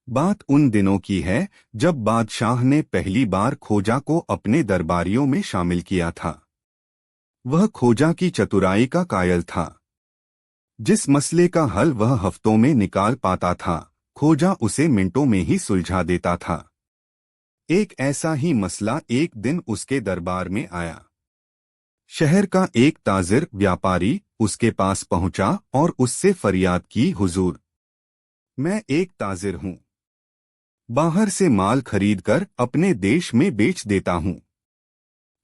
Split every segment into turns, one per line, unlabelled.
बात उन दिनों की है जब बादशाह ने पहली बार खोजा को अपने दरबारियों में शामिल किया था। वह खोजा की चतुराई का कायल था। जिस मसले का हल वह हफ्तों में निकाल पाता था, खोजा उसे मिनटों में ही सुलझा देता था। एक ऐसा ही मसला एक दिन उसके दरबार में आया। शहर का एक ताजिर व्यापारी उसके पास पहुंचा और उससे फरियाद की, हुजूर, मैं एक ताजिर हूं। बाहर से माल खरीदकर अपने देश में बेच देता हूं।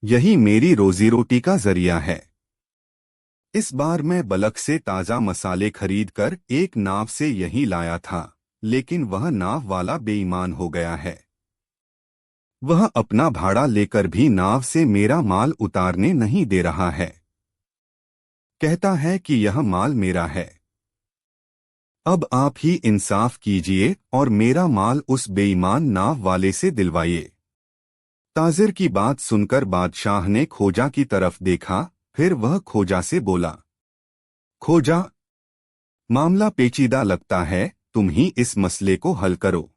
यही मेरी रोजी रोटी का जरिया है। इस बार मैं बलक से ताज़ा मसाले खरीदकर एक नाव से यहीं लाया था, लेकिन वह नाव वाला बेईमान हो गया है। वह अपना भाड़ा लेकर भी नाव से मेरा माल उतारने नहीं दे रहा है। कहता है कि यह माल मेरा है। अब आप ही इंसाफ कीजिए और मेरा माल उस बेईमान नाव वाले से दिलवाइए। ताजिर की बात सुनकर बादशाह ने खोजा की तरफ देखा, फिर वह खोजा से बोला, खोजा, मामला पेचीदा लगता है, तुम ही इस मसले को हल करो।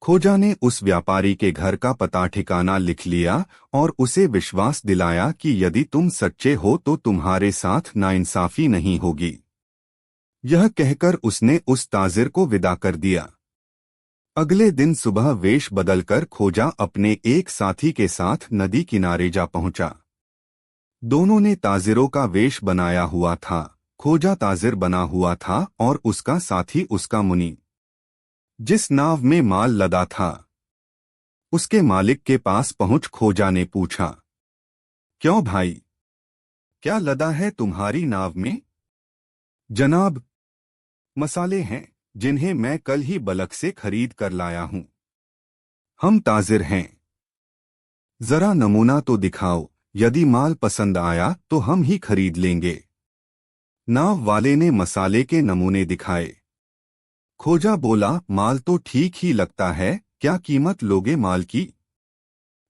खोजा ने उस व्यापारी के घर का पता ठिकाना लिख लिया और उसे विश्वास दिलाया कि यदि तुम सच्चे हो तो तुम्हारे साथ नाइंसाफी नहीं होगी। यह कहकर उसने उस ताजिर को विदा कर दिया। अगले दिन सुबह वेश बदलकर खोजा अपने एक साथी के साथ नदी किनारे जा पहुंचा। दोनों ने ताजिरों का वेश बनाया हुआ था। खोजा ताजिर बना हुआ था और उसका साथी उसका मुनि। जिस नाव में माल लदा था, उसके मालिक के पास पहुंच खोजा ने पूछा, क्यों भाई, क्या लदा है तुम्हारी नाव में? जनाब, मसाले हैं जिन्हें मैं कल ही बलक से खरीद कर लाया हूं। हम ताजिर हैं। जरा नमूना तो दिखाओ, यदि माल पसंद आया तो हम ही खरीद लेंगे। नाव वाले ने मसाले के नमूने दिखाए। खोजा बोला, माल तो ठीक ही लगता है, क्या कीमत लोगे माल की?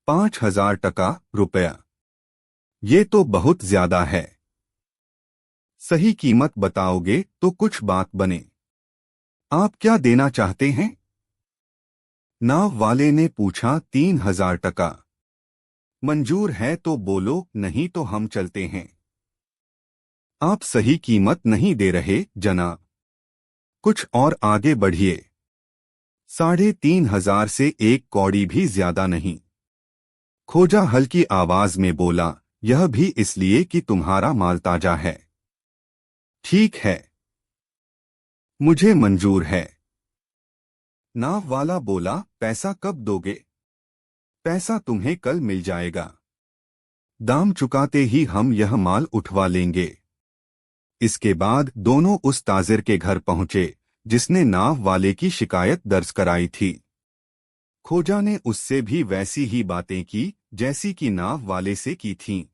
5,000 टका रुपया। ये तो बहुत ज्यादा है। सही कीमत बताओगे तो कुछ बात बने। आप क्या देना चाहते हैं? नाव वाले ने पूछा, 3,000 टका। मंजूर है तो बोलो, नहीं तो हम चलते हैं। आप सही कीमत नहीं दे रहे जनाब। कुछ और आगे बढ़िए। 3,500 से एक कौड़ी भी ज्यादा नहीं। खोजा हल्की आवाज में बोला, यह भी इसलिए कि तुम्हारा माल ताजा है। ठीक है, मुझे मंजूर है। नाव वाला बोला, पैसा कब दोगे? पैसा तुम्हें कल मिल जाएगा। दाम चुकाते ही हम यह माल उठवा लेंगे। इसके बाद दोनों उस ताजिर के घर पहुंचे जिसने नाव वाले की शिकायत दर्ज कराई थी। खोजा ने उससे भी वैसी ही बातें की जैसी कि नाव वाले से की थीं।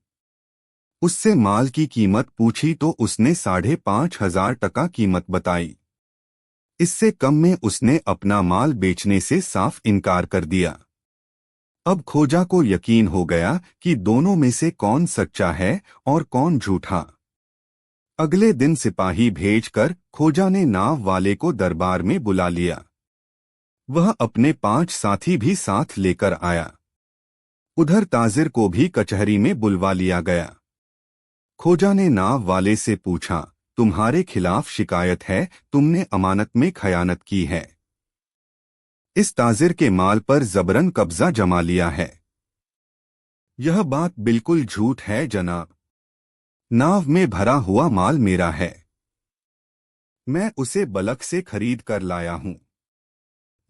उससे माल की कीमत पूछी तो उसने 5,500 टका कीमत बताई। इससे कम में उसने अपना माल बेचने से साफ इनकार कर दिया। अब खोजा को यकीन हो गया कि दोनों में से कौन सच्चा है और कौन झूठा। अगले दिन सिपाही भेजकर खोजा ने नाव वाले को दरबार में बुला लिया। वह अपने 5 साथी भी साथ लेकर आया। उधर ताजिर को भी कचहरी में बुलवा लिया गया। खोजा ने नाव वाले से पूछा, तुम्हारे खिलाफ शिकायत है, तुमने अमानत में खयानत की है। इस ताजिर के माल पर जबरन कब्जा जमा लिया है। यह बात बिल्कुल झूठ है जनाब। नाव में भरा हुआ माल मेरा है। मैं उसे बलक से खरीद कर लाया हूं।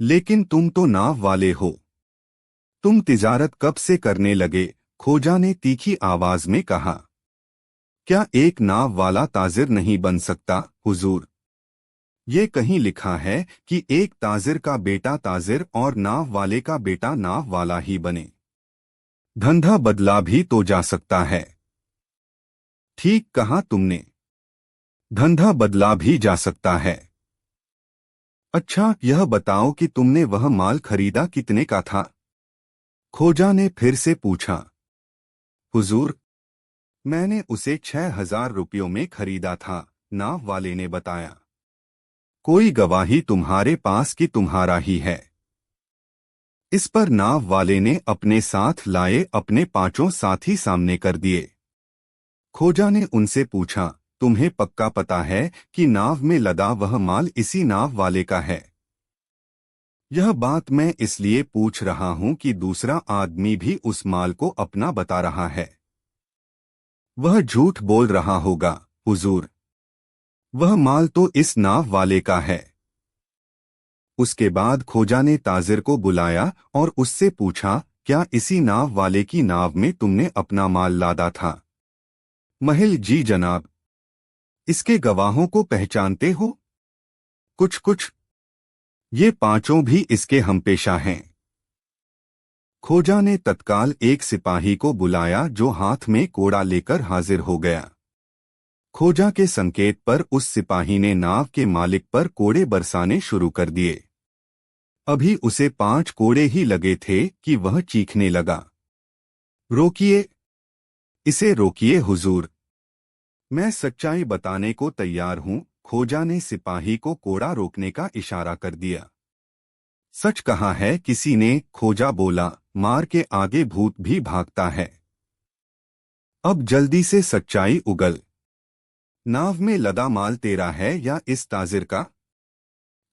लेकिन तुम तो नाव वाले हो। तुम तिजारत कब से करने लगे? खोजा ने तीखी आवाज में कहा। क्या एक नाव वाला ताजिर नहीं बन सकता, हुजूर? ये कहीं लिखा है कि एक ताजिर का बेटा ताजिर और नाव वाले का बेटा नाव वाला ही बने। धंधा बदला भी तो जा सकता है। ठीक कहा तुमने, धंधा बदला भी जा सकता है। अच्छा, यह बताओ कि तुमने वह माल खरीदा कितने का था? खोजा ने फिर से पूछा। हुजूर, मैंने उसे 6,000 रुपयों में खरीदा था, नाव वाले ने बताया। कोई गवाही तुम्हारे पास कि तुम्हारा ही है? इस पर नाव वाले ने अपने साथ लाए अपने 5 साथी सामने कर दिए। खोजा ने उनसे पूछा, तुम्हें पक्का पता है कि नाव में लदा वह माल इसी नाव वाले का है? यह बात मैं इसलिए पूछ रहा हूं कि दूसरा आदमी भी उस माल को अपना बता रहा है। वह झूठ बोल रहा होगा, हुजूर। वह माल तो इस नाव वाले का है। उसके बाद खोजा ने ताजिर को बुलाया और उससे पूछा, क्या इसी नाव वाले की नाव में तुमने अपना माल लादा था? महिल, जी जनाब। इसके गवाहों को पहचानते हो? कुछ कुछ। ये 5 भी इसके हमपेशा हैं। खोजा ने तत्काल एक सिपाही को बुलाया जो हाथ में कोड़ा लेकर हाजिर हो गया। खोजा के संकेत पर उस सिपाही ने नाव के मालिक पर कोड़े बरसाने शुरू कर दिए। अभी उसे 5 कोड़े ही लगे थे कि वह चीखने लगा, रोकिए, इसे रोकिए हुजूर। मैं सच्चाई बताने को तैयार हूं। खोजा ने सिपाही को कोड़ा रोकने का इशारा कर दिया। सच कहा है किसी ने, खोजा बोला, मार के आगे भूत भी भागता है। अब जल्दी से सच्चाई उगल। नाव में लदा माल तेरा है या इस ताजिर का?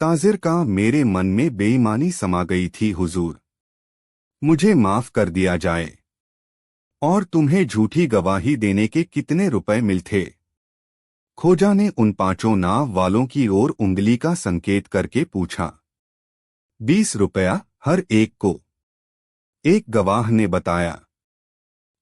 ताजिर का। मेरे मन में बेईमानी समा गई थी हुजूर, मुझे माफ कर दिया जाए। और तुम्हें झूठी गवाही देने के कितने रुपए मिलते? खोजा ने उन 5 नाव वालों की ओर उंगली का संकेत करके पूछा। 20 रुपया हर एक को, एक गवाह ने बताया।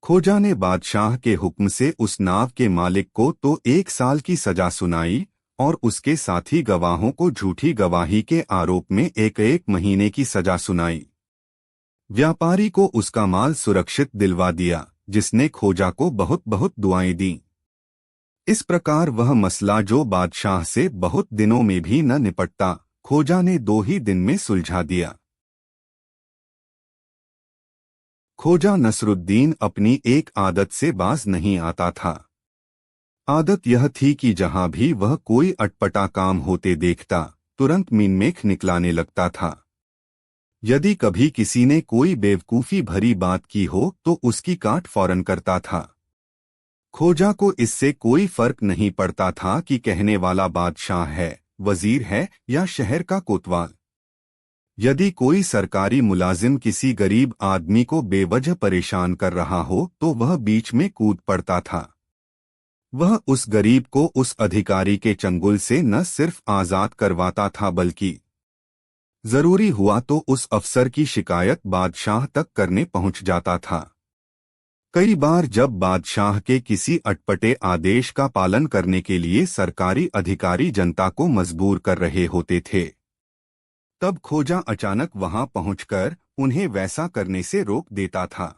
खोजा ने बादशाह के हुक्म से उस नाव के मालिक को तो 1 साल की सजा सुनाई और उसके साथी गवाहों को झूठी गवाही के आरोप में 1 महीने की सजा सुनाई। व्यापारी को उसका माल सुरक्षित दिलवा दिया, जिसने खोजा को बहुत बहुत दुआएं दी। इस प्रकार वह मसला जो बादशाह से बहुत दिनों में भी न निपटता, खोजा ने 2 ही दिन में सुलझा दिया। खोजा नसरुद्दीन अपनी एक आदत से बाज नहीं आता था। आदत यह थी कि जहां भी वह कोई अटपटा काम होते देखता, तुरंत मीनमेख निकलाने लगता था। यदि कभी किसी ने कोई बेवकूफ़ी भरी बात की हो तो उसकी काट फौरन करता था। खोजा को इससे कोई फर्क नहीं पड़ता था कि कहने वाला बादशाह है, वजीर है या शहर का कोतवाल। यदि कोई सरकारी मुलाजिम किसी गरीब आदमी को बेवजह परेशान कर रहा हो तो वह बीच में कूद पड़ता था। वह उस गरीब को उस अधिकारी के चंगुल से न सिर्फ आज़ाद करवाता था बल्कि जरूरी हुआ तो उस अफसर की शिकायत बादशाह तक करने पहुंच जाता था। कई बार जब बादशाह के किसी अटपटे आदेश का पालन करने के लिए सरकारी अधिकारी जनता को मजबूर कर रहे होते थे, तब खोजा अचानक वहां पहुंचकर उन्हें वैसा करने से रोक देता था।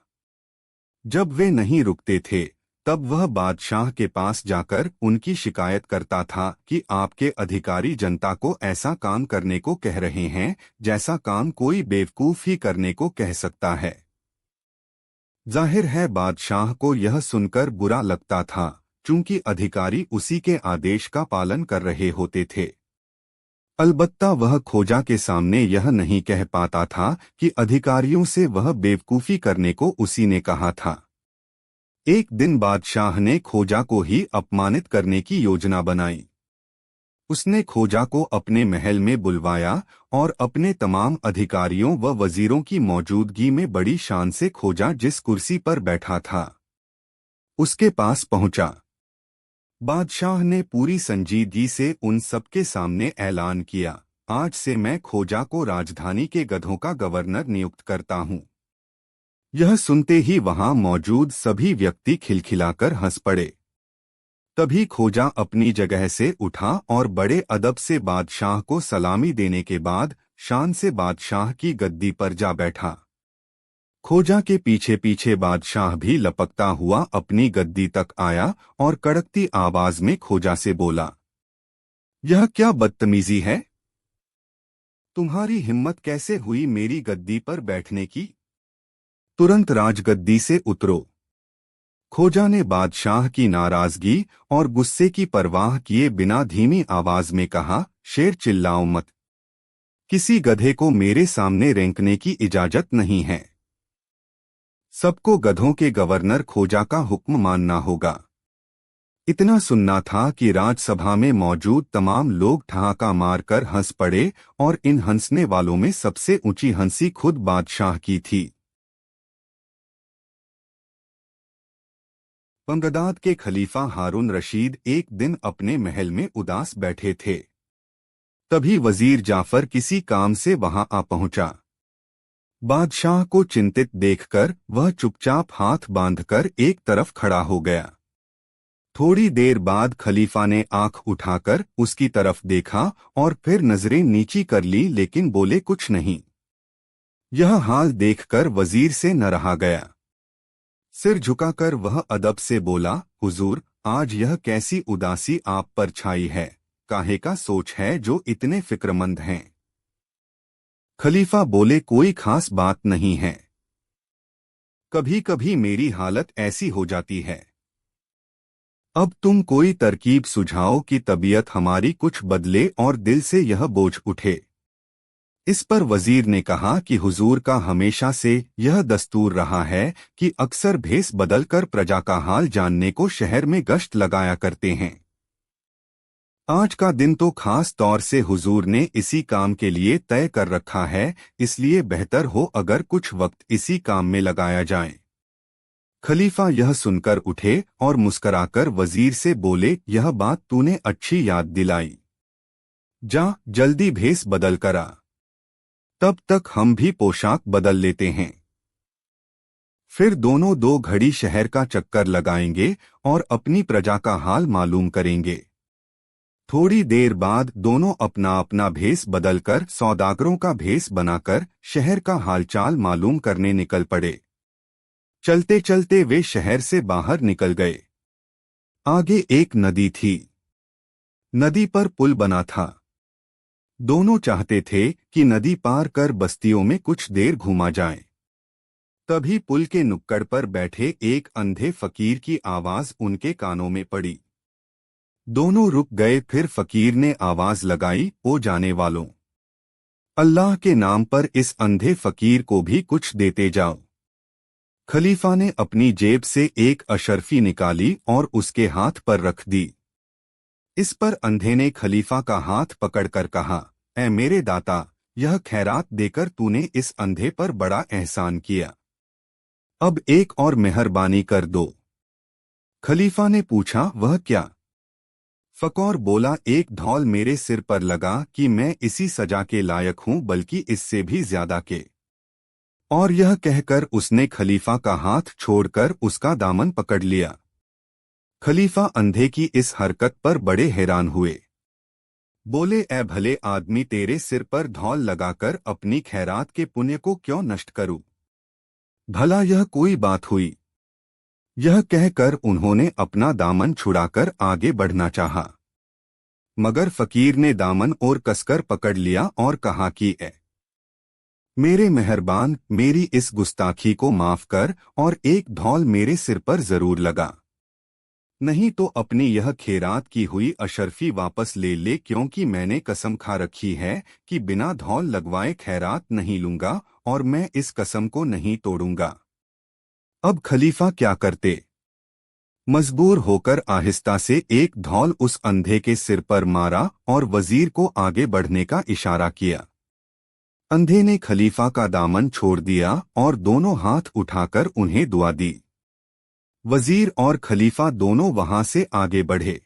जब वे नहीं रुकते थे, तब वह बादशाह के पास जाकर उनकी शिकायत करता था कि आपके अधिकारी जनता को ऐसा काम करने को कह रहे हैं जैसा काम कोई बेवकूफ ही करने को कह सकता है। जाहिर है बादशाह को यह सुनकर बुरा लगता था, चूंकि अधिकारी उसी के आदेश का पालन कर रहे होते थे। अलबत्ता वह खोजा के सामने यह नहीं कह पाता था कि अधिकारियों से वह बेवकूफ़ी करने को उसी ने कहा था। एक दिन बादशाह ने खोजा को ही अपमानित करने की योजना बनाई। उसने खोजा को अपने महल में बुलवाया और अपने तमाम अधिकारियों व वजीरों की मौजूदगी में बड़ी शान से खोजा जिस कुर्सी पर बैठा था उसके पास पहुंचा। बादशाह ने पूरी संजीदगी से उन सबके सामने ऐलान किया, आज से मैं खोजा को राजधानी के गधों का गवर्नर नियुक्त करता हूं। यह सुनते ही वहां मौजूद सभी व्यक्ति खिलखिलाकर हंस पड़े। तभी खोजा अपनी जगह से उठा और बड़े अदब से बादशाह को सलामी देने के बाद शान से बादशाह की गद्दी पर जा बैठा। खोजा के पीछे पीछे बादशाह भी लपकता हुआ अपनी गद्दी तक आया और कड़कती आवाज में खोजा से बोला, यह क्या बदतमीजी है? तुम्हारी हिम्मत कैसे हुई मेरी गद्दी पर बैठने की? तुरंत राजगद्दी से उतरो। खोजा ने बादशाह की नाराजगी और गुस्से की परवाह किए बिना धीमी आवाज में कहा, शेर चिल्लाओ मत। किसी गधे को मेरे सामने रेंकने की इजाजत नहीं है। सबको गधों के गवर्नर खोजा का हुक्म मानना होगा। इतना सुनना था कि राजसभा में मौजूद तमाम लोग ठहाका मारकर हंस पड़े और इन हंसने वालों में सबसे ऊंची हंसी खुद बादशाह की थी। बगदाद के खलीफा हारून रशीद एक दिन अपने महल में उदास बैठे थे। तभी वजीर जाफर किसी काम से वहां आ पहुंचा। बादशाह को चिंतित देखकर वह चुपचाप हाथ बांधकर एक तरफ खड़ा हो गया। थोड़ी देर बाद खलीफा ने आंख उठाकर उसकी तरफ देखा और फिर नजरें नीची कर ली, लेकिन बोले कुछ नहीं। यह हाल देखकर वजीर से न रहा गया। सिर झुकाकर वह अदब से बोला, हुजूर, आज यह कैसी उदासी आप पर छाई है? काहे का सोच है जो इतने फिक्रमंद हैं? खलीफा बोले, कोई खास बात नहीं है। कभी कभी मेरी हालत ऐसी हो जाती है। अब तुम कोई तरकीब सुझाओ कि तबीयत हमारी कुछ बदले और दिल से यह बोझ उठे। इस पर वजीर ने कहा कि हुजूर का हमेशा से यह दस्तूर रहा है कि अक्सर भेस बदलकर प्रजा का हाल जानने को शहर में गश्त लगाया करते हैं। आज का दिन तो खास तौर से हुजूर ने इसी काम के लिए तय कर रखा है, इसलिए बेहतर हो अगर कुछ वक्त इसी काम में लगाया जाए। खलीफा यह सुनकर उठे और मुस्कराकर वजीर से बोले, यह बात तूने अच्छी याद दिलाई। जा जल्दी भेस बदल कर आ, तब तक हम भी पोशाक बदल लेते हैं। फिर दोनों 2 घड़ी शहर का चक्कर लगाएंगे और अपनी प्रजा का हाल मालूम करेंगे। थोड़ी देर बाद दोनों अपना अपना भेस बदलकर सौदागरों का भेस बनाकर शहर का हालचाल मालूम करने निकल पड़े। चलते चलते वे शहर से बाहर निकल गए। आगे एक नदी थी। नदी पर पुल बना था। दोनों चाहते थे कि नदी पार कर बस्तियों में कुछ देर घूमा जाए। तभी पुल के नुक्कड़ पर बैठे एक अंधे फकीर की आवाज उनके कानों में पड़ी। दोनों रुक गए। फिर फकीर ने आवाज लगाई, ओ जाने वालों, अल्लाह के नाम पर इस अंधे फकीर को भी कुछ देते जाओ। खलीफा ने अपनी जेब से एक अशर्फी निकाली और उसके हाथ पर रख दी। इस पर अंधे ने खलीफा का हाथ पकड़कर कहा, ऐ मेरे दाता, यह खैरात देकर तूने इस अंधे पर बड़ा एहसान किया। अब एक और मेहरबानी कर दो। खलीफा ने पूछा, वह क्या? फकीर बोला, एक धौल मेरे सिर पर लगा कि मैं इसी सजा के लायक हूं, बल्कि इससे भी ज्यादा के। और यह कहकर उसने खलीफा का हाथ छोड़कर उसका दामन पकड़ लिया। खलीफा अंधे की इस हरकत पर बड़े हैरान हुए। बोले, ए भले आदमी, तेरे सिर पर धौल लगाकर अपनी खैरात के पुण्य को क्यों नष्ट करूं? भला यह कोई बात हुई? यह कहकर उन्होंने अपना दामन छुड़ाकर आगे बढ़ना चाहा, मगर फकीर ने दामन और कसकर पकड़ लिया और कहा कि ए मेरे मेहरबान, मेरी इस गुस्ताखी को माफ कर और एक धौल मेरे सिर पर जरूर लगा, नहीं तो अपनी यह खैरात की हुई अशर्फी वापस ले ले, क्योंकि मैंने कसम खा रखी है कि बिना धौल लगवाए खैरात नहीं लूंगा और मैं इस कसम को नहीं तोड़ूंगा। अब खलीफा क्या करते? मजबूर होकर आहिस्ता से एक धौल उस अंधे के सिर पर मारा और वजीर को आगे बढ़ने का इशारा किया। अंधे ने खलीफा का दामन छोड़ दिया और दोनों हाथ उठाकर उन्हें दुआ दी। वजीर और खलीफा दोनों वहां से आगे बढ़े,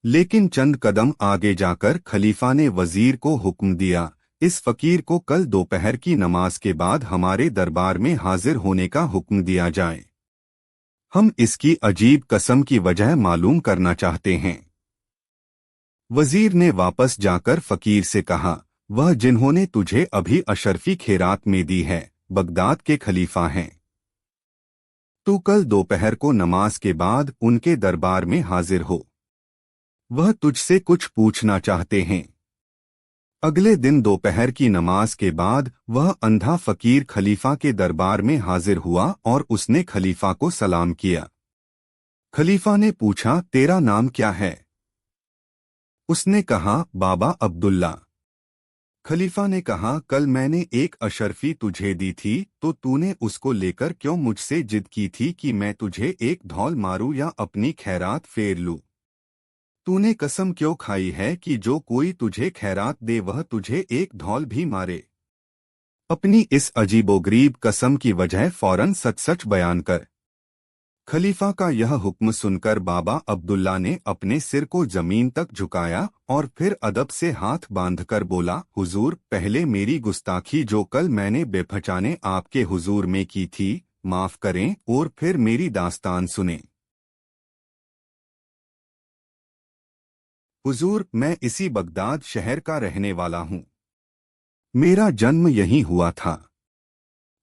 लेकिन चंद कदम आगे जाकर खलीफा ने वजीर को हुक्म दिया, इस फकीर को कल दोपहर की नमाज के बाद हमारे दरबार में हाजिर होने का हुक्म दिया जाए। हम इसकी अजीब कसम की वजह मालूम करना चाहते हैं। वजीर ने वापस जाकर फकीर से कहा, वह जिन्होंने तुझे अभी अशर्फी खैरात में दी है, बगदाद के खलीफा हैं। तू कल दोपहर को नमाज के बाद उनके दरबार में हाजिर हो। वह तुझसे कुछ पूछना चाहते हैं। अगले दिन दोपहर की नमाज के बाद वह अंधा फकीर खलीफा के दरबार में हाजिर हुआ और उसने खलीफा को सलाम किया। खलीफा ने पूछा, तेरा नाम क्या है? उसने कहा, बाबा अब्दुल्ला। खलीफा ने कहा, कल मैंने एक अशर्फी तुझे दी थी तो तूने उसको लेकर क्यों मुझसे जिद की थी कि मैं तुझे एक धौल मारूं या अपनी खैरात फेर लूं? तूने कसम क्यों खाई है कि जो कोई तुझे खैरात दे वह तुझे एक धौल भी मारे? अपनी इस अजीबोगरीब कसम की वजह फौरन सच सच बयान कर। खलीफा का यह हुक्म सुनकर बाबा अब्दुल्ला ने अपने सिर को जमीन तक झुकाया और फिर अदब से हाथ बांधकर बोला, हुजूर, पहले मेरी गुस्ताखी जो कल मैंने बेपहचाने आपके हुजूर में की थी, माफ करें और फिर मेरी दास्तान सुने। हुजूर, मैं इसी बगदाद शहर का रहने वाला हूँ। मेरा जन्म यहीं हुआ था।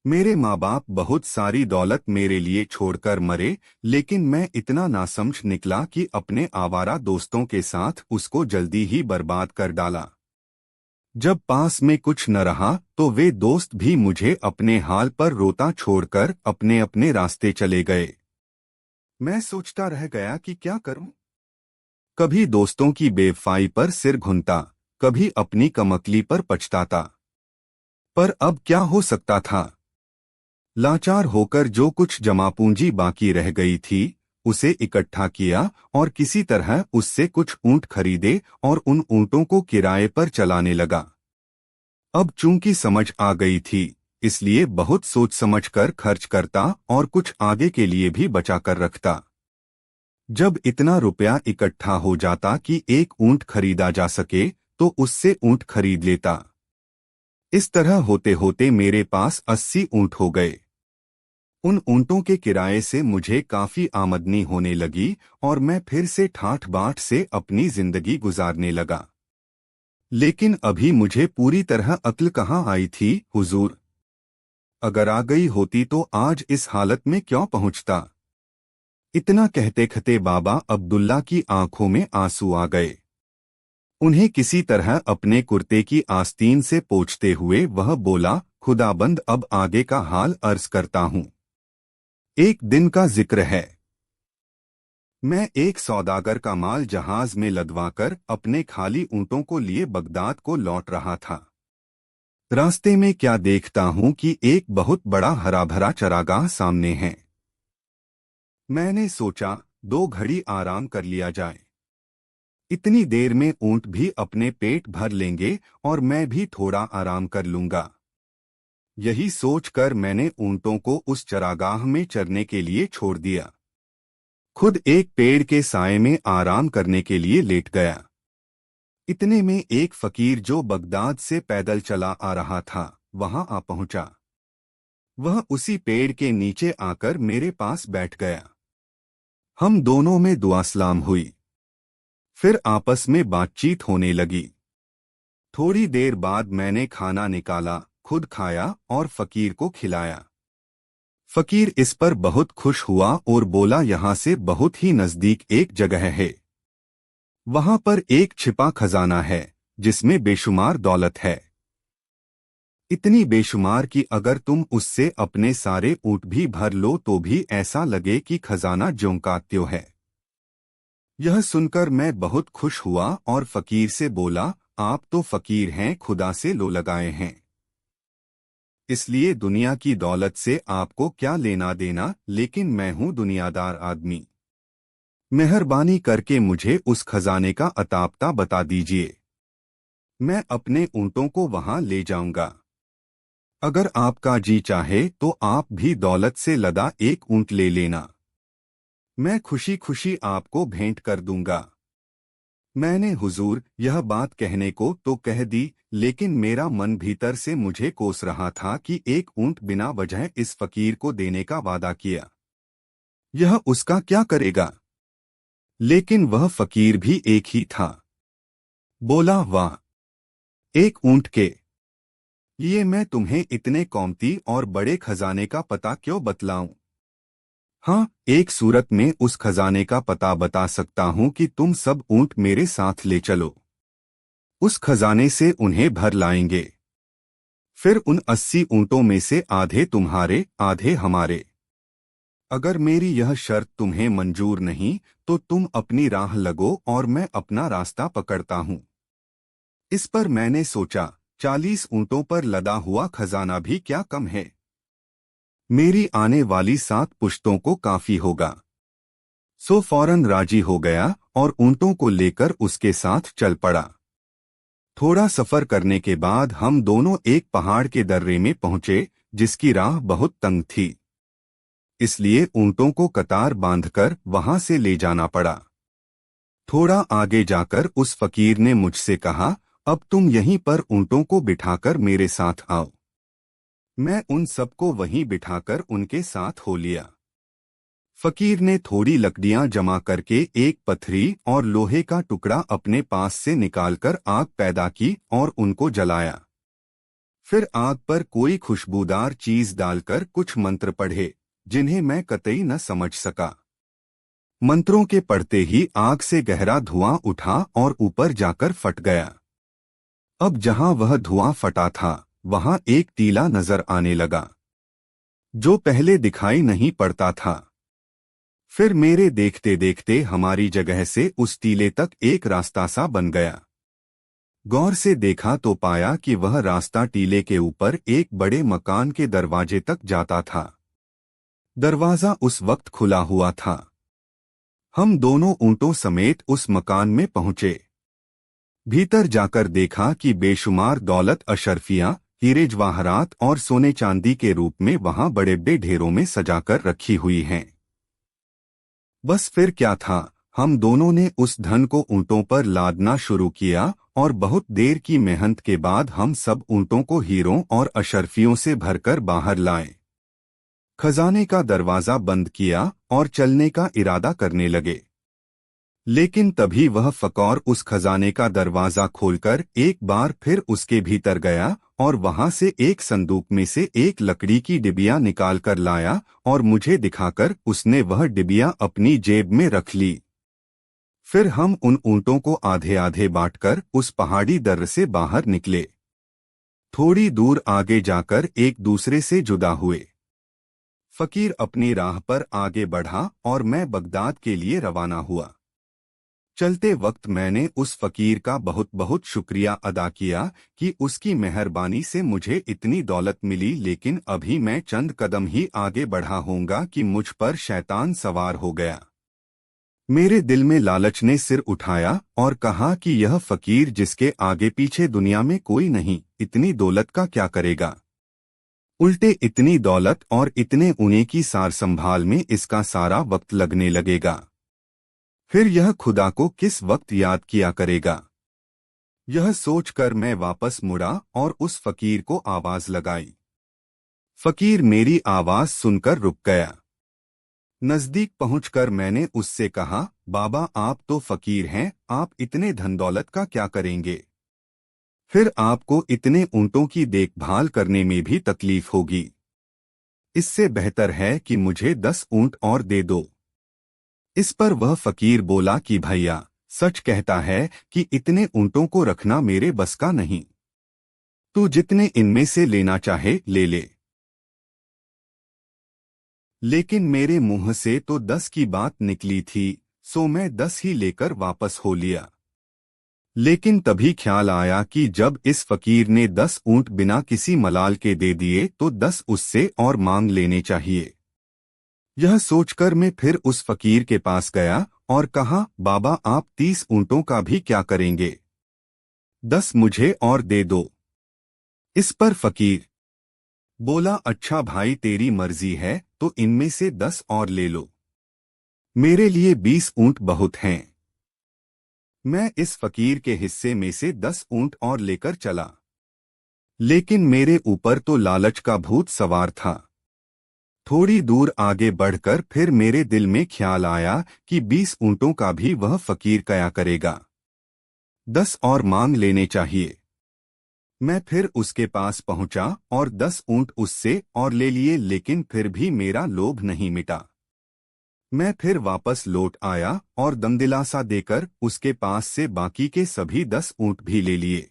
मेरे माँ बाप बहुत सारी दौलत मेरे लिए छोड़कर मरे, लेकिन मैं इतना नासमझ निकला कि अपने आवारा दोस्तों के साथ उसको जल्दी ही बर्बाद कर डाला। जब पास में कुछ न रहा तो वे दोस्त भी मुझे अपने हाल पर रोता छोड़कर अपने अपने रास्ते चले गए। मैं सोचता रह गया कि क्या करूं। कभी दोस्तों की बेवफाई पर सिर घुनता, कभी अपनी कमकली पर पछताता। पर अब क्या हो सकता था? लाचार होकर जो कुछ जमा पूंजी बाकी रह गई थी उसे इकट्ठा किया और किसी तरह उससे कुछ ऊंट खरीदे और उन ऊंटों को किराए पर चलाने लगा। अब चूंकि समझ आ गई थी, इसलिए बहुत सोच समझकर खर्च करता और कुछ आगे के लिए भी बचा कर रखता। जब इतना रुपया इकट्ठा हो जाता कि एक ऊंट खरीदा जा सके तो उससे ऊंट खरीद लेता। इस तरह होते होते मेरे पास 80 ऊंट हो गए। उन ऊंटों के किराए से मुझे काफी आमदनी होने लगी और मैं फिर से ठाठ बाट से अपनी जिंदगी गुजारने लगा। लेकिन अभी मुझे पूरी तरह अक्ल कहाँ आई थी, हुजूर। अगर आ गई होती तो आज इस हालत में क्यों पहुंचता? इतना कहते कहते बाबा अब्दुल्ला की आंखों में आंसू आ गए। उन्हें किसी तरह अपने कुर्ते की आस्तीन से पोंछते हुए वह बोला, खुदाबंद, अब आगे का हाल अर्ज करता हूँ। एक दिन का जिक्र है। मैं एक सौदागर का माल जहाज में लदवाकर अपने खाली ऊंटों को लिए बगदाद को लौट रहा था। रास्ते में क्या देखता हूं कि एक बहुत बड़ा हरा भरा चरागाह सामने है। मैंने सोचा, 2 घड़ी आराम कर लिया जाए। इतनी देर में ऊंट भी अपने पेट भर लेंगे और मैं भी थोड़ा आराम कर लूंगा। यही सोचकर मैंने ऊंटों को उस चरागाह में चरने के लिए छोड़ दिया। खुद एक पेड़ के साए में आराम करने के लिए लेट गया। इतने में एक फकीर जो बगदाद से पैदल चला आ रहा था वहां आ पहुंचा। वह उसी पेड़ के नीचे आकर मेरे पास बैठ गया। हम दोनों में दुआ सलाम हुई। फिर आपस में बातचीत होने लगी। थोड़ी देर बाद मैंने खाना निकाला, खुद खाया और फकीर को खिलाया। फकीर इस पर बहुत खुश हुआ और बोला, यहाँ से बहुत ही नजदीक एक जगह है। वहां पर एक छिपा खजाना है जिसमें बेशुमार दौलत है। इतनी बेशुमार कि अगर तुम उससे अपने सारे ऊंट भी भर लो तो भी ऐसा लगे कि खजाना ज्यों का त्यों है। यह सुनकर मैं बहुत खुश हुआ और फकीर से बोला, आप तो फकीर हैं, खुदा से लो लगाए हैं, इसलिए दुनिया की दौलत से आपको क्या लेना देना, लेकिन मैं हूं दुनियादार आदमी। मेहरबानी करके मुझे उस खजाने का अतापता बता दीजिए। मैं अपने ऊंटों को वहां ले जाऊंगा। अगर आपका जी चाहे तो आप भी दौलत से लदा एक ऊंट ले लेना। मैं खुशी खुशी आपको भेंट कर दूंगा। मैंने हुजूर यह बात कहने को तो कह दी, लेकिन मेरा मन भीतर से मुझे कोस रहा था कि एक ऊंट बिना वजह इस फकीर को देने का वादा किया, यह उसका क्या करेगा। लेकिन वह फकीर भी एक ही था। बोला, वाह, एक ऊंट के लिए मैं तुम्हें इतने कीमती और बड़े खजाने का पता क्यों बतलाऊं? हाँ, एक सूरत में उस खजाने का पता बता सकता हूं कि तुम सब ऊंट मेरे साथ ले चलो। उस खजाने से उन्हें भर लाएंगे। फिर उन 80 ऊंटों में से आधे तुम्हारे आधे हमारे। अगर मेरी यह शर्त तुम्हें मंजूर नहीं तो तुम अपनी राह लगो और मैं अपना रास्ता पकड़ता हूँ। इस पर मैंने सोचा, 40 ऊंटों पर लदा हुआ खजाना भी क्या कम है। मेरी आने वाली 7 पुश्तों को काफी होगा। सो फौरन राजी हो गया और ऊंटों को लेकर उसके साथ चल पड़ा। थोड़ा सफर करने के बाद हम दोनों एक पहाड़ के दर्रे में पहुंचे, जिसकी राह बहुत तंग थी। इसलिए ऊंटों को कतार बांधकर वहां से ले जाना पड़ा। थोड़ा आगे जाकर उस फकीर ने मुझसे कहा, अब तुम यहीं पर ऊंटों को बिठाकर मेरे साथ आओ। मैं उन सबको वहीं बिठाकर उनके साथ हो लिया। फकीर ने थोड़ी लकड़ियां जमा करके एक पथरी और लोहे का टुकड़ा अपने पास से निकालकर आग पैदा की और उनको जलाया। फिर आग पर कोई खुशबूदार चीज डालकर कुछ मंत्र पढ़े, जिन्हें मैं कतई न समझ सका। मंत्रों के पढ़ते ही आग से गहरा धुआं उठा और ऊपर जाकर फट गया। अब जहां वह धुआं फटा था, वहां एक टीला नजर आने लगा, जो पहले दिखाई नहीं पड़ता था। फिर मेरे देखते देखते हमारी जगह से उस टीले तक एक रास्ता सा बन गया। गौर से देखा तो पाया कि वह रास्ता टीले के ऊपर एक बड़े मकान के दरवाजे तक जाता था। दरवाजा उस वक्त खुला हुआ था। हम दोनों ऊंटों समेत उस मकान में पहुंचे। भीतर जाकर देखा कि बेशुमार दौलत अशरफियां, हीरे जवाहरात और सोने चांदी के रूप में वहां बड़े बड़े ढेरों में सजाकर रखी हुई हैं। बस फिर क्या था, हम दोनों ने उस धन को ऊंटों पर लादना शुरू किया और बहुत देर की मेहनत के बाद हम सब ऊंटों को हीरों और अशरफियों से भरकर बाहर लाए। खजाने का दरवाजा बंद किया और चलने का इरादा करने लगे। लेकिन तभी वह फकौर उस खजाने का दरवाजा खोलकर एक बार फिर उसके भीतर गया और वहां से एक संदूक में से एक लकड़ी की डिबिया निकालकर लाया और मुझे दिखाकर उसने वह डिबिया अपनी जेब में रख ली। फिर हम उन ऊंटों को आधे आधे बांटकर उस पहाड़ी दर्र से बाहर निकले। थोड़ी दूर आगे जाकर एक दूसरे से जुदा हुए। फकीर अपनी राह पर आगे बढ़ा और मैं बगदाद के लिए रवाना हुआ। चलते वक्त मैंने उस फकीर का बहुत बहुत शुक्रिया अदा किया कि उसकी मेहरबानी से मुझे इतनी दौलत मिली, लेकिन अभी मैं चंद कदम ही आगे बढ़ा होऊंगा कि मुझ पर शैतान सवार हो गया। मेरे दिल में लालच ने सिर उठाया और कहा कि यह फकीर जिसके आगे पीछे दुनिया में कोई नहीं, इतनी दौलत का क्या करेगा। उल्टे इतनी दौलत और इतने ऊने की सार संभाल में इसका सारा वक्त लगने लगेगा। फिर यह खुदा को किस वक्त याद किया करेगा। यह सोचकर मैं वापस मुड़ा और उस फकीर को आवाज लगाई। फकीर मेरी आवाज सुनकर रुक गया। नजदीक पहुंचकर मैंने उससे कहा, बाबा आप तो फकीर हैं, आप इतने धन दौलत का क्या करेंगे। फिर आपको इतने ऊंटों की देखभाल करने में भी तकलीफ होगी। इससे बेहतर है कि मुझे 10 ऊंट और दे दो। इस पर वह फकीर बोला कि भैया, सच कहता है कि इतने ऊंटों को रखना मेरे बस का नहीं। तू जितने इनमें से लेना चाहे ले ले। लेकिन मेरे मुंह से तो 10 की बात निकली थी, सो मैं 10 ही लेकर वापस हो लिया। लेकिन तभी ख्याल आया कि जब इस फकीर ने 10 ऊंट बिना किसी मलाल के दे दिए तो 10 उससे और मांग लेने चाहिए। यह सोचकर मैं फिर उस फकीर के पास गया और कहा, बाबा आप 30 ऊंटों का भी क्या करेंगे, 10 मुझे और दे दो। इस पर फकीर बोला, अच्छा भाई तेरी मर्जी है तो इनमें से 10 और ले लो, मेरे लिए 20 ऊंट बहुत हैं। मैं इस फकीर के हिस्से में से 10 ऊंट और लेकर चला। लेकिन मेरे ऊपर तो लालच का भूत सवार था। थोड़ी दूर आगे बढ़कर फिर मेरे दिल में ख्याल आया कि 20 ऊंटों का भी वह फकीर क्या करेगा, 10 और मांग लेने चाहिए। मैं फिर उसके पास पहुंचा और 10 ऊंट उससे और ले लिए, लेकिन फिर भी मेरा लोभ नहीं मिटा। मैं फिर वापस लौट आया और दमदिलासा देकर उसके पास से बाकी के सभी 10 ऊंट भी ले लिए।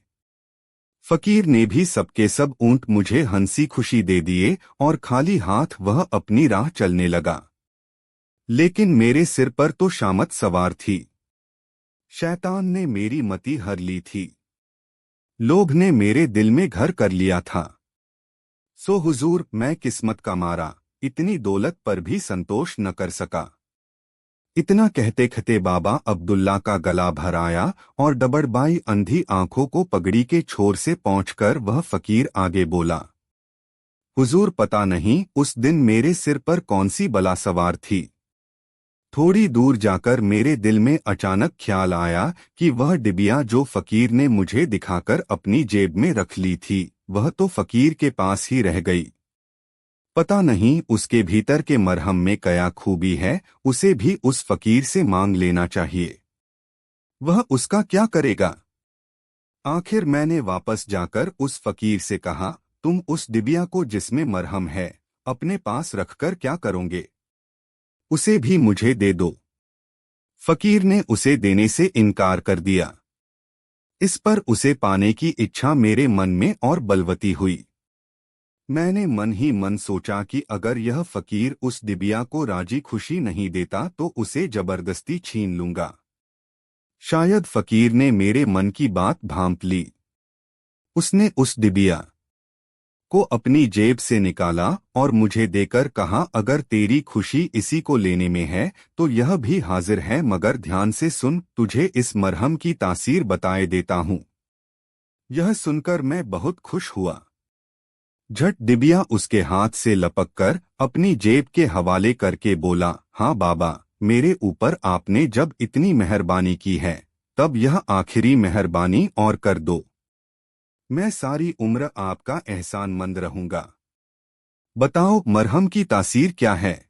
फकीर ने भी सबके सब ऊंट मुझे हंसी खुशी दे दिए और खाली हाथ वह अपनी राह चलने लगा। लेकिन मेरे सिर पर तो शामत सवार थी। शैतान ने मेरी मति हर ली थी। लोभ ने मेरे दिल में घर कर लिया था। सो हुजूर, मैं किस्मत का मारा इतनी दौलत पर भी संतोष न कर सका। इतना कहते कहते बाबा अब्दुल्ला का गला भर आया और डबड़बाई अंधी आंखों को पगड़ी के छोर से पहुंचकर वह फकीर आगे बोला, हुजूर, पता नहीं उस दिन मेरे सिर पर कौन सी बला सवार थी। थोड़ी दूर जाकर मेरे दिल में अचानक ख्याल आया कि वह डिबिया जो फकीर ने मुझे दिखाकर अपनी जेब में रख ली थी, वह तो फकीर के पास ही रह गई। पता नहीं उसके भीतर के मरहम में क्या खूबी है, उसे भी उस फकीर से मांग लेना चाहिए। वह उसका क्या करेगा। आखिर मैंने वापस जाकर उस फकीर से कहा, तुम उस डिबिया को जिसमें मरहम है अपने पास रखकर क्या करोगे? उसे भी मुझे दे दो। फकीर ने उसे देने से इनकार कर दिया। इस पर उसे पाने की इच्छा मेरे मन में और बलवती हुई। मैंने मन ही मन सोचा कि अगर यह फकीर उस डिबिया को राजी खुशी नहीं देता तो उसे जबरदस्ती छीन लूंगा। शायद फकीर ने मेरे मन की बात भांप ली। उसने उस डिबिया को अपनी जेब से निकाला और मुझे देकर कहा, अगर तेरी खुशी इसी को लेने में है तो यह भी हाजिर है, मगर ध्यान से सुन, तुझे इस मरहम की तासीर बताए देता हूँ। यह सुनकर मैं बहुत खुश हुआ। झट डिबिया उसके हाथ से लपककर अपनी जेब के हवाले करके बोला, हाँ बाबा, मेरे ऊपर आपने जब इतनी मेहरबानी की है तब यह आखिरी मेहरबानी और कर दो। मैं सारी उम्र आपका एहसानमंद रहूंगा। बताओ मरहम की तासीर क्या है?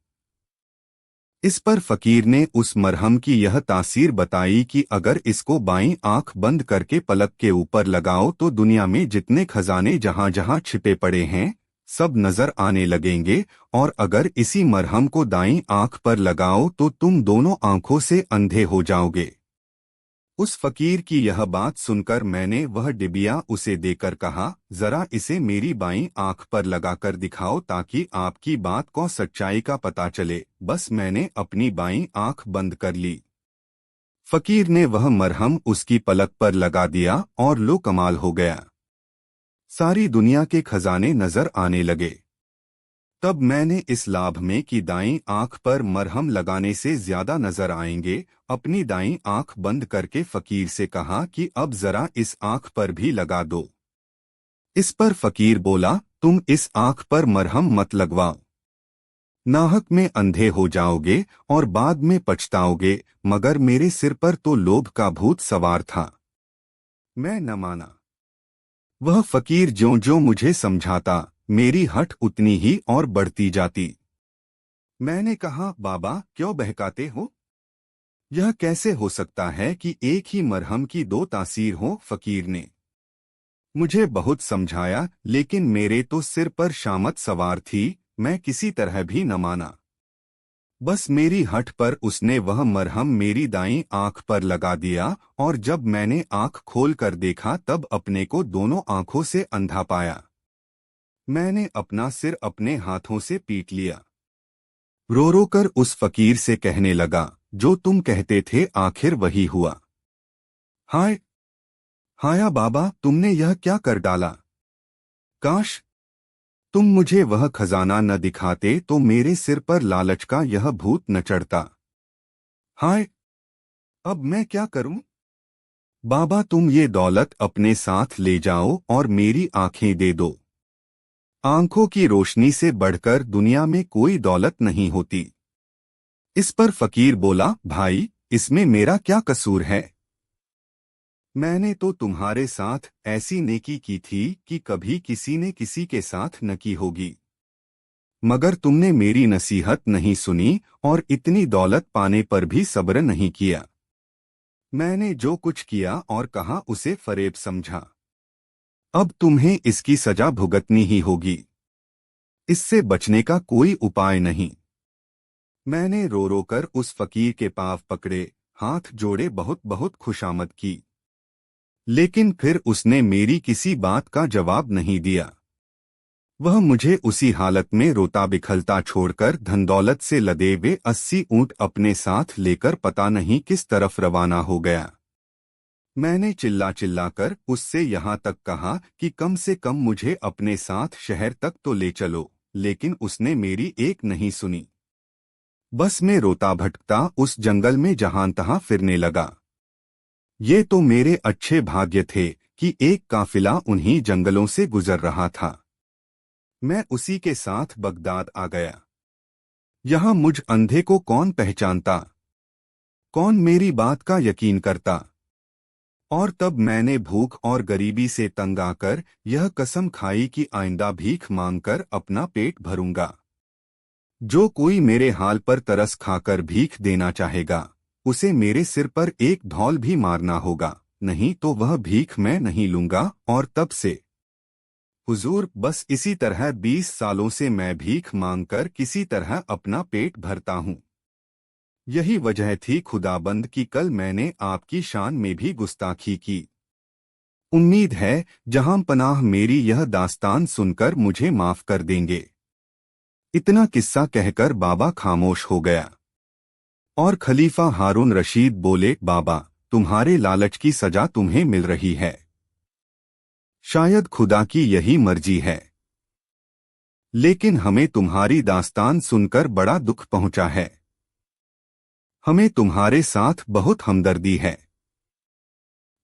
इस पर फकीर ने उस मरहम की यह तासीर बताई कि अगर इसको बाईं आंख बंद करके पलक के ऊपर लगाओ तो दुनिया में जितने खजाने जहां जहां छिपे पड़े हैं सब नजर आने लगेंगे, और अगर इसी मरहम को दाईं आंख पर लगाओ तो तुम दोनों आंखों से अंधे हो जाओगे। उस फकीर की यह बात सुनकर मैंने वह डिबिया उसे देकर कहा, जरा इसे मेरी बाईं आंख पर लगाकर दिखाओ ताकि आपकी बात को सच्चाई का पता चले। बस मैंने अपनी बाईं आंख बंद कर ली। फकीर ने वह मरहम उसकी पलक पर लगा दिया और लो कमाल हो गया। सारी दुनिया के खजाने नजर आने लगे। तब मैंने इस लाभ में कि दाईं आंख पर मरहम लगाने से ज्यादा नजर आएंगे, अपनी दाईं आंख बंद करके फकीर से कहा कि अब जरा इस आंख पर भी लगा दो। इस पर फकीर बोला, तुम इस आंख पर मरहम मत लगवाओ, नाहक में अंधे हो जाओगे और बाद में पछताओगे। मगर मेरे सिर पर तो लोभ का भूत सवार था। मैं न माना। वह फकीर ज्यों ज्यों मुझे समझाता मेरी हठ उतनी ही और बढ़ती जाती। मैंने कहा, बाबा क्यों बहकाते हो? यह कैसे हो सकता है कि एक ही मरहम की दो तासीर हो? फकीर ने मुझे बहुत समझाया, लेकिन मेरे तो सिर पर शामत सवार थी, मैं किसी तरह भी न माना। बस मेरी हठ पर उसने वह मरहम मेरी दाईं आंख पर लगा दिया, और जब मैंने आंख खोल कर देखा तब अपने को दोनों आंखों से अंधा पाया। मैंने अपना सिर अपने हाथों से पीट लिया। रो रो कर उस फकीर से कहने लगा, जो तुम कहते थे आखिर वही हुआ। हाय हाया बाबा, तुमने यह क्या कर डाला? काश तुम मुझे वह खजाना न दिखाते तो मेरे सिर पर लालच का यह भूत न चढ़ता। हाय, अब मैं क्या करूं? बाबा तुम ये दौलत अपने साथ ले जाओ और मेरी आंखें दे दो। आंखों की रोशनी से बढ़कर दुनिया में कोई दौलत नहीं होती। इस पर फकीर बोला, भाई इसमें मेरा क्या कसूर है? मैंने तो तुम्हारे साथ ऐसी नेकी की थी कि कभी किसी ने किसी के साथ न की होगी। मगर तुमने मेरी नसीहत नहीं सुनी और इतनी दौलत पाने पर भी सब्र नहीं किया। मैंने जो कुछ किया और कहा उसे फरेब समझा। अब तुम्हें इसकी सजा भुगतनी ही होगी। इससे बचने का कोई उपाय नहीं। मैंने रो रो कर उस फकीर के पांव पकड़े, हाथ जोड़े, बहुत बहुत खुशामद की। लेकिन फिर उसने मेरी किसी बात का जवाब नहीं दिया। वह मुझे उसी हालत में रोता बिखलता छोड़कर धनदौलत से लदे वे 80 ऊंट अपने साथ लेकर पता नहीं किस तरफ रवाना हो गया। मैंने चिल्ला चिल्ला कर उससे यहाँ तक कहा कि कम से कम मुझे अपने साथ शहर तक तो ले चलो, लेकिन उसने मेरी एक नहीं सुनी। बस मैं रोता भटकता उस जंगल में जहां तहां फिरने लगा। ये तो मेरे अच्छे भाग्य थे कि एक काफिला उन्हीं जंगलों से गुजर रहा था। मैं उसी के साथ बगदाद आ गया। यहाँ मुझ अंधे को कौन पहचानता, कौन मेरी बात का यकीन करता। और तब मैंने भूख और गरीबी से तंग आकर यह कसम खाई कि आइंदा भीख मांगकर अपना पेट भरूंगा। जो कोई मेरे हाल पर तरस खाकर भीख देना चाहेगा, उसे मेरे सिर पर एक धौल भी मारना होगा, नहीं तो वह भीख मैं नहीं लूंगा। और तब से हुजूर, बस इसी तरह 20 सालों से मैं भीख मांगकर किसी तरह अपना पेट भरता हूँ। यही वजह थी खुदाबंद कि कल मैंने आपकी शान में भी गुस्ताखी की। उम्मीद है जहां पनाह मेरी यह दास्तान सुनकर मुझे माफ कर देंगे। इतना किस्सा कहकर बाबा खामोश हो गया और खलीफा हारून रशीद बोले, बाबा, तुम्हारे लालच की सजा तुम्हें मिल रही है। शायद खुदा की यही मर्जी है, लेकिन हमें तुम्हारी दास्तान सुनकर बड़ा दुख पहुंचा है। हमें तुम्हारे साथ बहुत हमदर्दी है।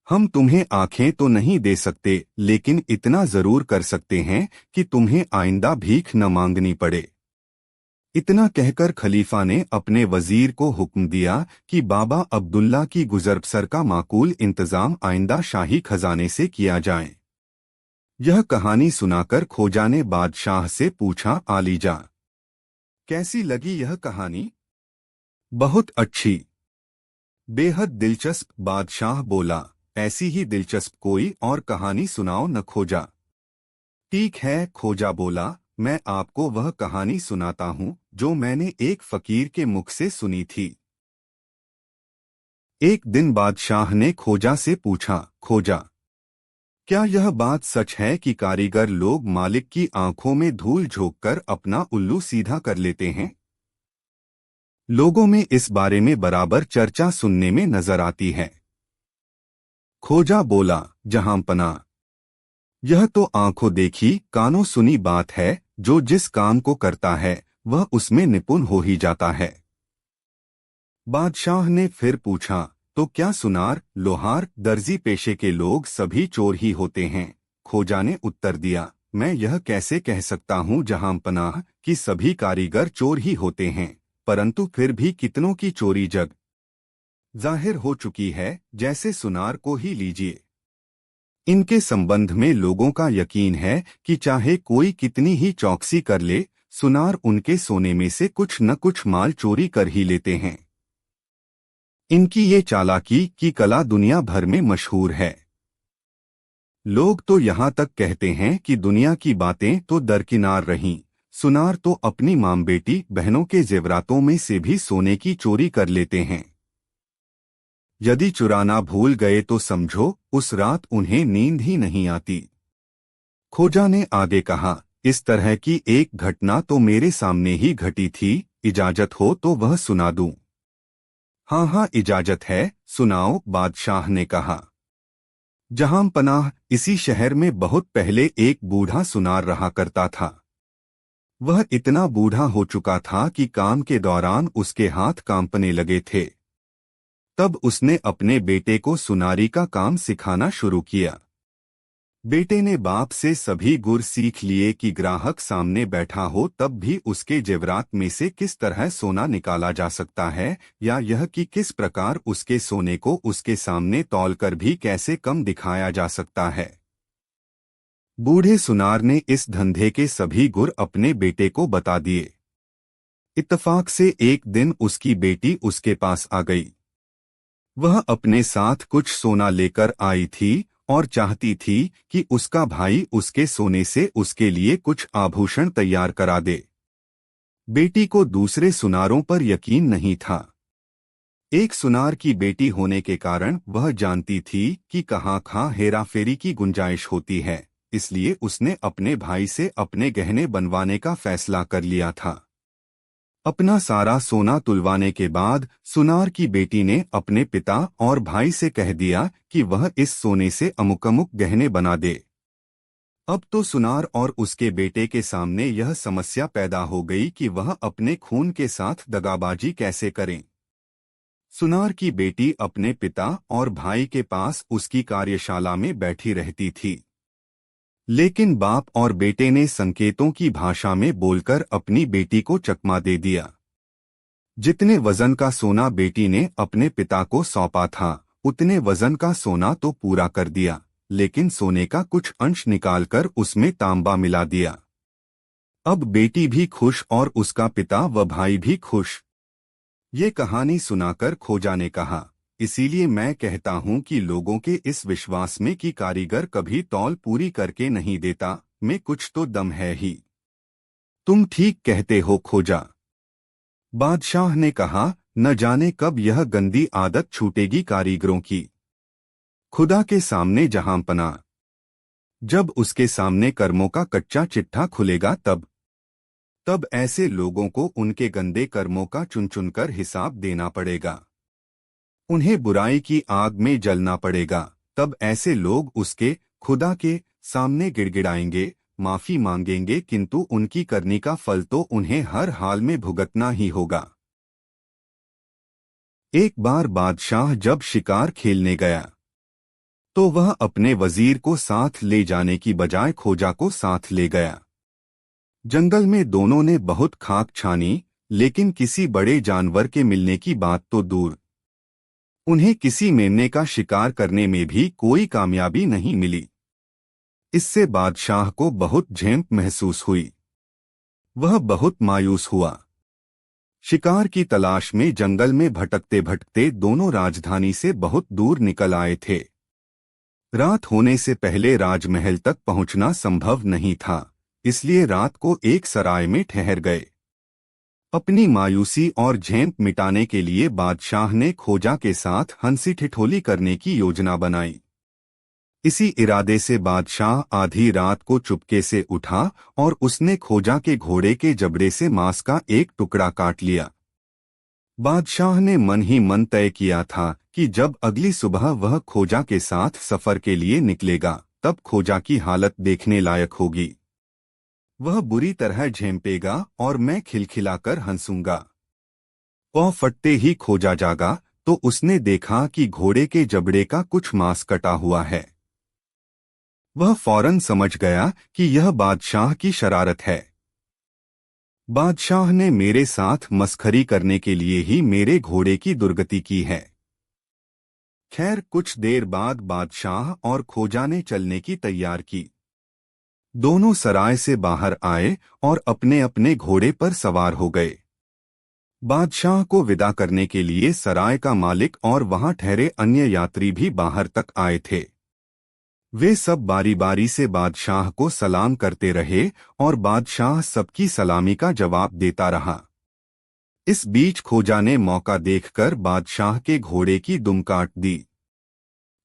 हम तुम्हें आंखें तो नहीं दे सकते, लेकिन इतना जरूर कर सकते हैं कि तुम्हें आइंदा भीख न मांगनी पड़े। इतना कहकर खलीफा ने अपने वजीर को हुक्म दिया कि बाबा अब्दुल्ला की गुजरबसर का माकूल इंतजाम आइंदा शाही खजाने से किया जाए। यह कहानी सुनाकर खोजा ने बादशाह से पूछा, आलीजा, कैसी लगी यह कहानी? बहुत अच्छी, बेहद दिलचस्प, बादशाह बोला। ऐसी ही दिलचस्प कोई और कहानी सुनाओ न खोजा। ठीक है, खोजा बोला, मैं आपको वह कहानी सुनाता हूँ जो मैंने एक फकीर के मुख से सुनी थी। एक दिन बादशाह ने खोजा से पूछा, खोजा, क्या यह बात सच है कि कारीगर लोग मालिक की आंखों में धूल झोंककर अपना उल्लू सीधा कर लेते हैं? लोगों में इस बारे में बराबर चर्चा सुनने में नजर आती है। खोजा बोला, जहां पना, यह तो आंखों देखी कानों सुनी बात है। जो जिस काम को करता है वह उसमें निपुण हो ही जाता है। बादशाह ने फिर पूछा, तो क्या सुनार, लोहार, दर्जी पेशे के लोग सभी चोर ही होते हैं? खोजा ने उत्तर दिया, मैं यह कैसे कह सकता हूँ जहां पनाह कि सभी कारीगर चोर ही होते हैं, परंतु फिर भी कितनों की चोरी जग जाहिर हो चुकी है। जैसे सुनार को ही लीजिए, इनके संबंध में लोगों का यकीन है कि चाहे कोई कितनी ही चौकसी कर ले, सुनार उनके सोने में से कुछ न कुछ माल चोरी कर ही लेते हैं। इनकी ये चालाकी की कला दुनिया भर में मशहूर है। लोग तो यहाँ तक कहते हैं कि दुनिया की बातें तो दरकिनार रहीं, सुनार तो अपनी माम बेटी बहनों के जेवरातों में से भी सोने की चोरी कर लेते हैं। यदि चुराना भूल गए तो समझो उस रात उन्हें नींद ही नहीं आती। खोजा ने आगे कहा, इस तरह की एक घटना तो मेरे सामने ही घटी थी, इजाजत हो तो वह सुना दूं? हाँ हाँ, इजाजत है, सुनाओ, बादशाह ने कहा। जहां पनाह, इसी शहर में बहुत पहले एक बूढ़ा सुनार रहा करता था। वह इतना बूढ़ा हो चुका था कि काम के दौरान उसके हाथ कांपने लगे थे। तब उसने अपने बेटे को सुनारी का काम सिखाना शुरू किया। बेटे ने बाप से सभी गुर सीख लिए कि ग्राहक सामने बैठा हो तब भी उसके जेवरात में से किस तरह सोना निकाला जा सकता है, या यह कि किस प्रकार उसके सोने को उसके सामने तौलकर भी कैसे कम दिखाया जा सकता है। बूढ़े सुनार ने इस धंधे के सभी गुर अपने बेटे को बता दिए। इत्तफाक से एक दिन उसकी बेटी उसके पास आ गई। वह अपने साथ कुछ सोना लेकर आई थी और चाहती थी कि उसका भाई उसके सोने से उसके लिए कुछ आभूषण तैयार करा दे। बेटी को दूसरे सुनारों पर यकीन नहीं था। एक सुनार की बेटी होने के कारण वह जानती थी कि कहाँ हेराफेरी की गुंजाइश होती है, इसलिए उसने अपने भाई से अपने गहने बनवाने का फैसला कर लिया था। अपना सारा सोना तुलवाने के बाद सुनार की बेटी ने अपने पिता और भाई से कह दिया कि वह इस सोने से अमुक अमुक गहने बना दे। अब तो सुनार और उसके बेटे के सामने यह समस्या पैदा हो गई कि वह अपने खून के साथ दगाबाजी कैसे करें। सुनार की बेटी अपने पिता और भाई के पास उसकी कार्यशाला में बैठी रहती थी, लेकिन बाप और बेटे ने संकेतों की भाषा में बोलकर अपनी बेटी को चकमा दे दिया। जितने वजन का सोना बेटी ने अपने पिता को सौंपा था, उतने वजन का सोना तो पूरा कर दिया, लेकिन सोने का कुछ अंश निकालकर उसमें तांबा मिला दिया। अब बेटी भी खुश और उसका पिता व भाई भी खुश। ये कहानी सुनाकर खोजा ने कहा, इसीलिए मैं कहता हूँ कि लोगों के इस विश्वास में कि कारीगर कभी तौल पूरी करके नहीं देता, में कुछ तो दम है ही। तुम ठीक कहते हो खोजा, बादशाह ने कहा। न जाने कब यह गंदी आदत छूटेगी कारीगरों की। खुदा के सामने जहांपना, जब उसके सामने कर्मों का कच्चा चिट्ठा खुलेगा तब ऐसे लोगों को उनके गंदे कर्मों का चुन चुनकर हिसाब देना पड़ेगा। उन्हें बुराई की आग में जलना पड़ेगा। तब ऐसे लोग उसके खुदा के सामने गिड़गिड़ाएंगे, माफी मांगेंगे, किंतु उनकी करनी का फल तो उन्हें हर हाल में भुगतना ही होगा। एक बार बादशाह जब शिकार खेलने गया तो वह अपने वजीर को साथ ले जाने की बजाय खोजा को साथ ले गया। जंगल में दोनों ने बहुत खाक छानी, लेकिन किसी बड़े जानवर के मिलने की बात तो दूर। उन्हें किसी मेमने का शिकार करने में भी कोई कामयाबी नहीं मिली। इससे बादशाह को बहुत झेंप महसूस हुई। वह बहुत मायूस हुआ। शिकार की तलाश में जंगल में भटकते भटकते दोनों राजधानी से बहुत दूर निकल आए थे। रात होने से पहले राजमहल तक पहुंचना संभव नहीं था, इसलिए रात को एक सराय में ठहर गए। अपनी मायूसी और झेंप मिटाने के लिए बादशाह ने खोजा के साथ हंसी ठिठोली करने की योजना बनाई। इसी इरादे से बादशाह आधी रात को चुपके से उठा और उसने खोजा के घोड़े के जबड़े से मांस का एक टुकड़ा काट लिया। बादशाह ने मन ही मन तय किया था कि जब अगली सुबह वह खोजा के साथ सफर के लिए निकलेगा, तब खोजा की हालत देखने लायक होगी। वह बुरी तरह झेंपेगा और मैं खिलखिलाकर हंसूंगा। पौ फटते ही खोजा जागा तो उसने देखा कि घोड़े के जबड़े का कुछ मांस कटा हुआ है। वह फौरन समझ गया कि यह बादशाह की शरारत है। बादशाह ने मेरे साथ मस्खरी करने के लिए ही मेरे घोड़े की दुर्गति की है। खैर, कुछ देर बाद बादशाह और खोजा ने चलने की तैयार की। दोनों सराय से बाहर आए और अपने अपने घोड़े पर सवार हो गए। बादशाह को विदा करने के लिए सराय का मालिक और वहां ठहरे अन्य यात्री भी बाहर तक आए थे। वे सब बारी बारी से बादशाह को सलाम करते रहे और बादशाह सबकी सलामी का जवाब देता रहा। इस बीच खोजा ने मौका देखकर बादशाह के घोड़े की दुम काट दी।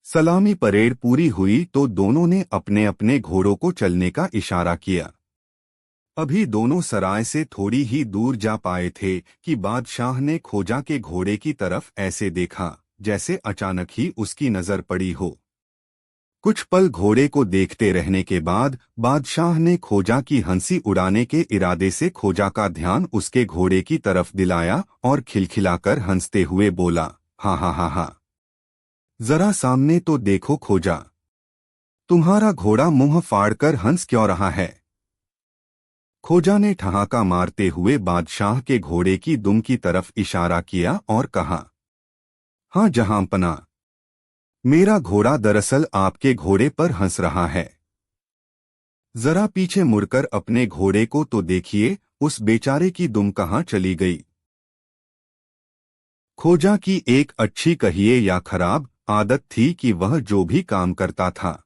सलामी परेड पूरी हुई तो दोनों ने अपने अपने घोड़ों को चलने का इशारा किया। अभी दोनों सराय से थोड़ी ही दूर जा पाए थे कि बादशाह ने खोजा के घोड़े की तरफ ऐसे देखा जैसे अचानक ही उसकी नजर पड़ी हो। कुछ पल घोड़े को देखते रहने के बाद बादशाह ने खोजा की हंसी उड़ाने के इरादे से खोजा का ध्यान उसके घोड़े की तरफ दिलाया और खिलखिलाकर हंसते हुए बोला, हा हा हा हा, जरा सामने तो देखो खोजा, तुम्हारा घोड़ा मुंह फाड़कर हंस क्यों रहा है। खोजा ने ठहाका मारते हुए बादशाह के घोड़े की दुम की तरफ इशारा किया और कहा, हाँ जहांपना, मेरा घोड़ा दरअसल आपके घोड़े पर हंस रहा है। जरा पीछे मुड़कर अपने घोड़े को तो देखिए, उस बेचारे की दुम कहाँ चली गई। खोजा की एक अच्छी कहिए या खराब आदत थी कि वह जो भी काम करता था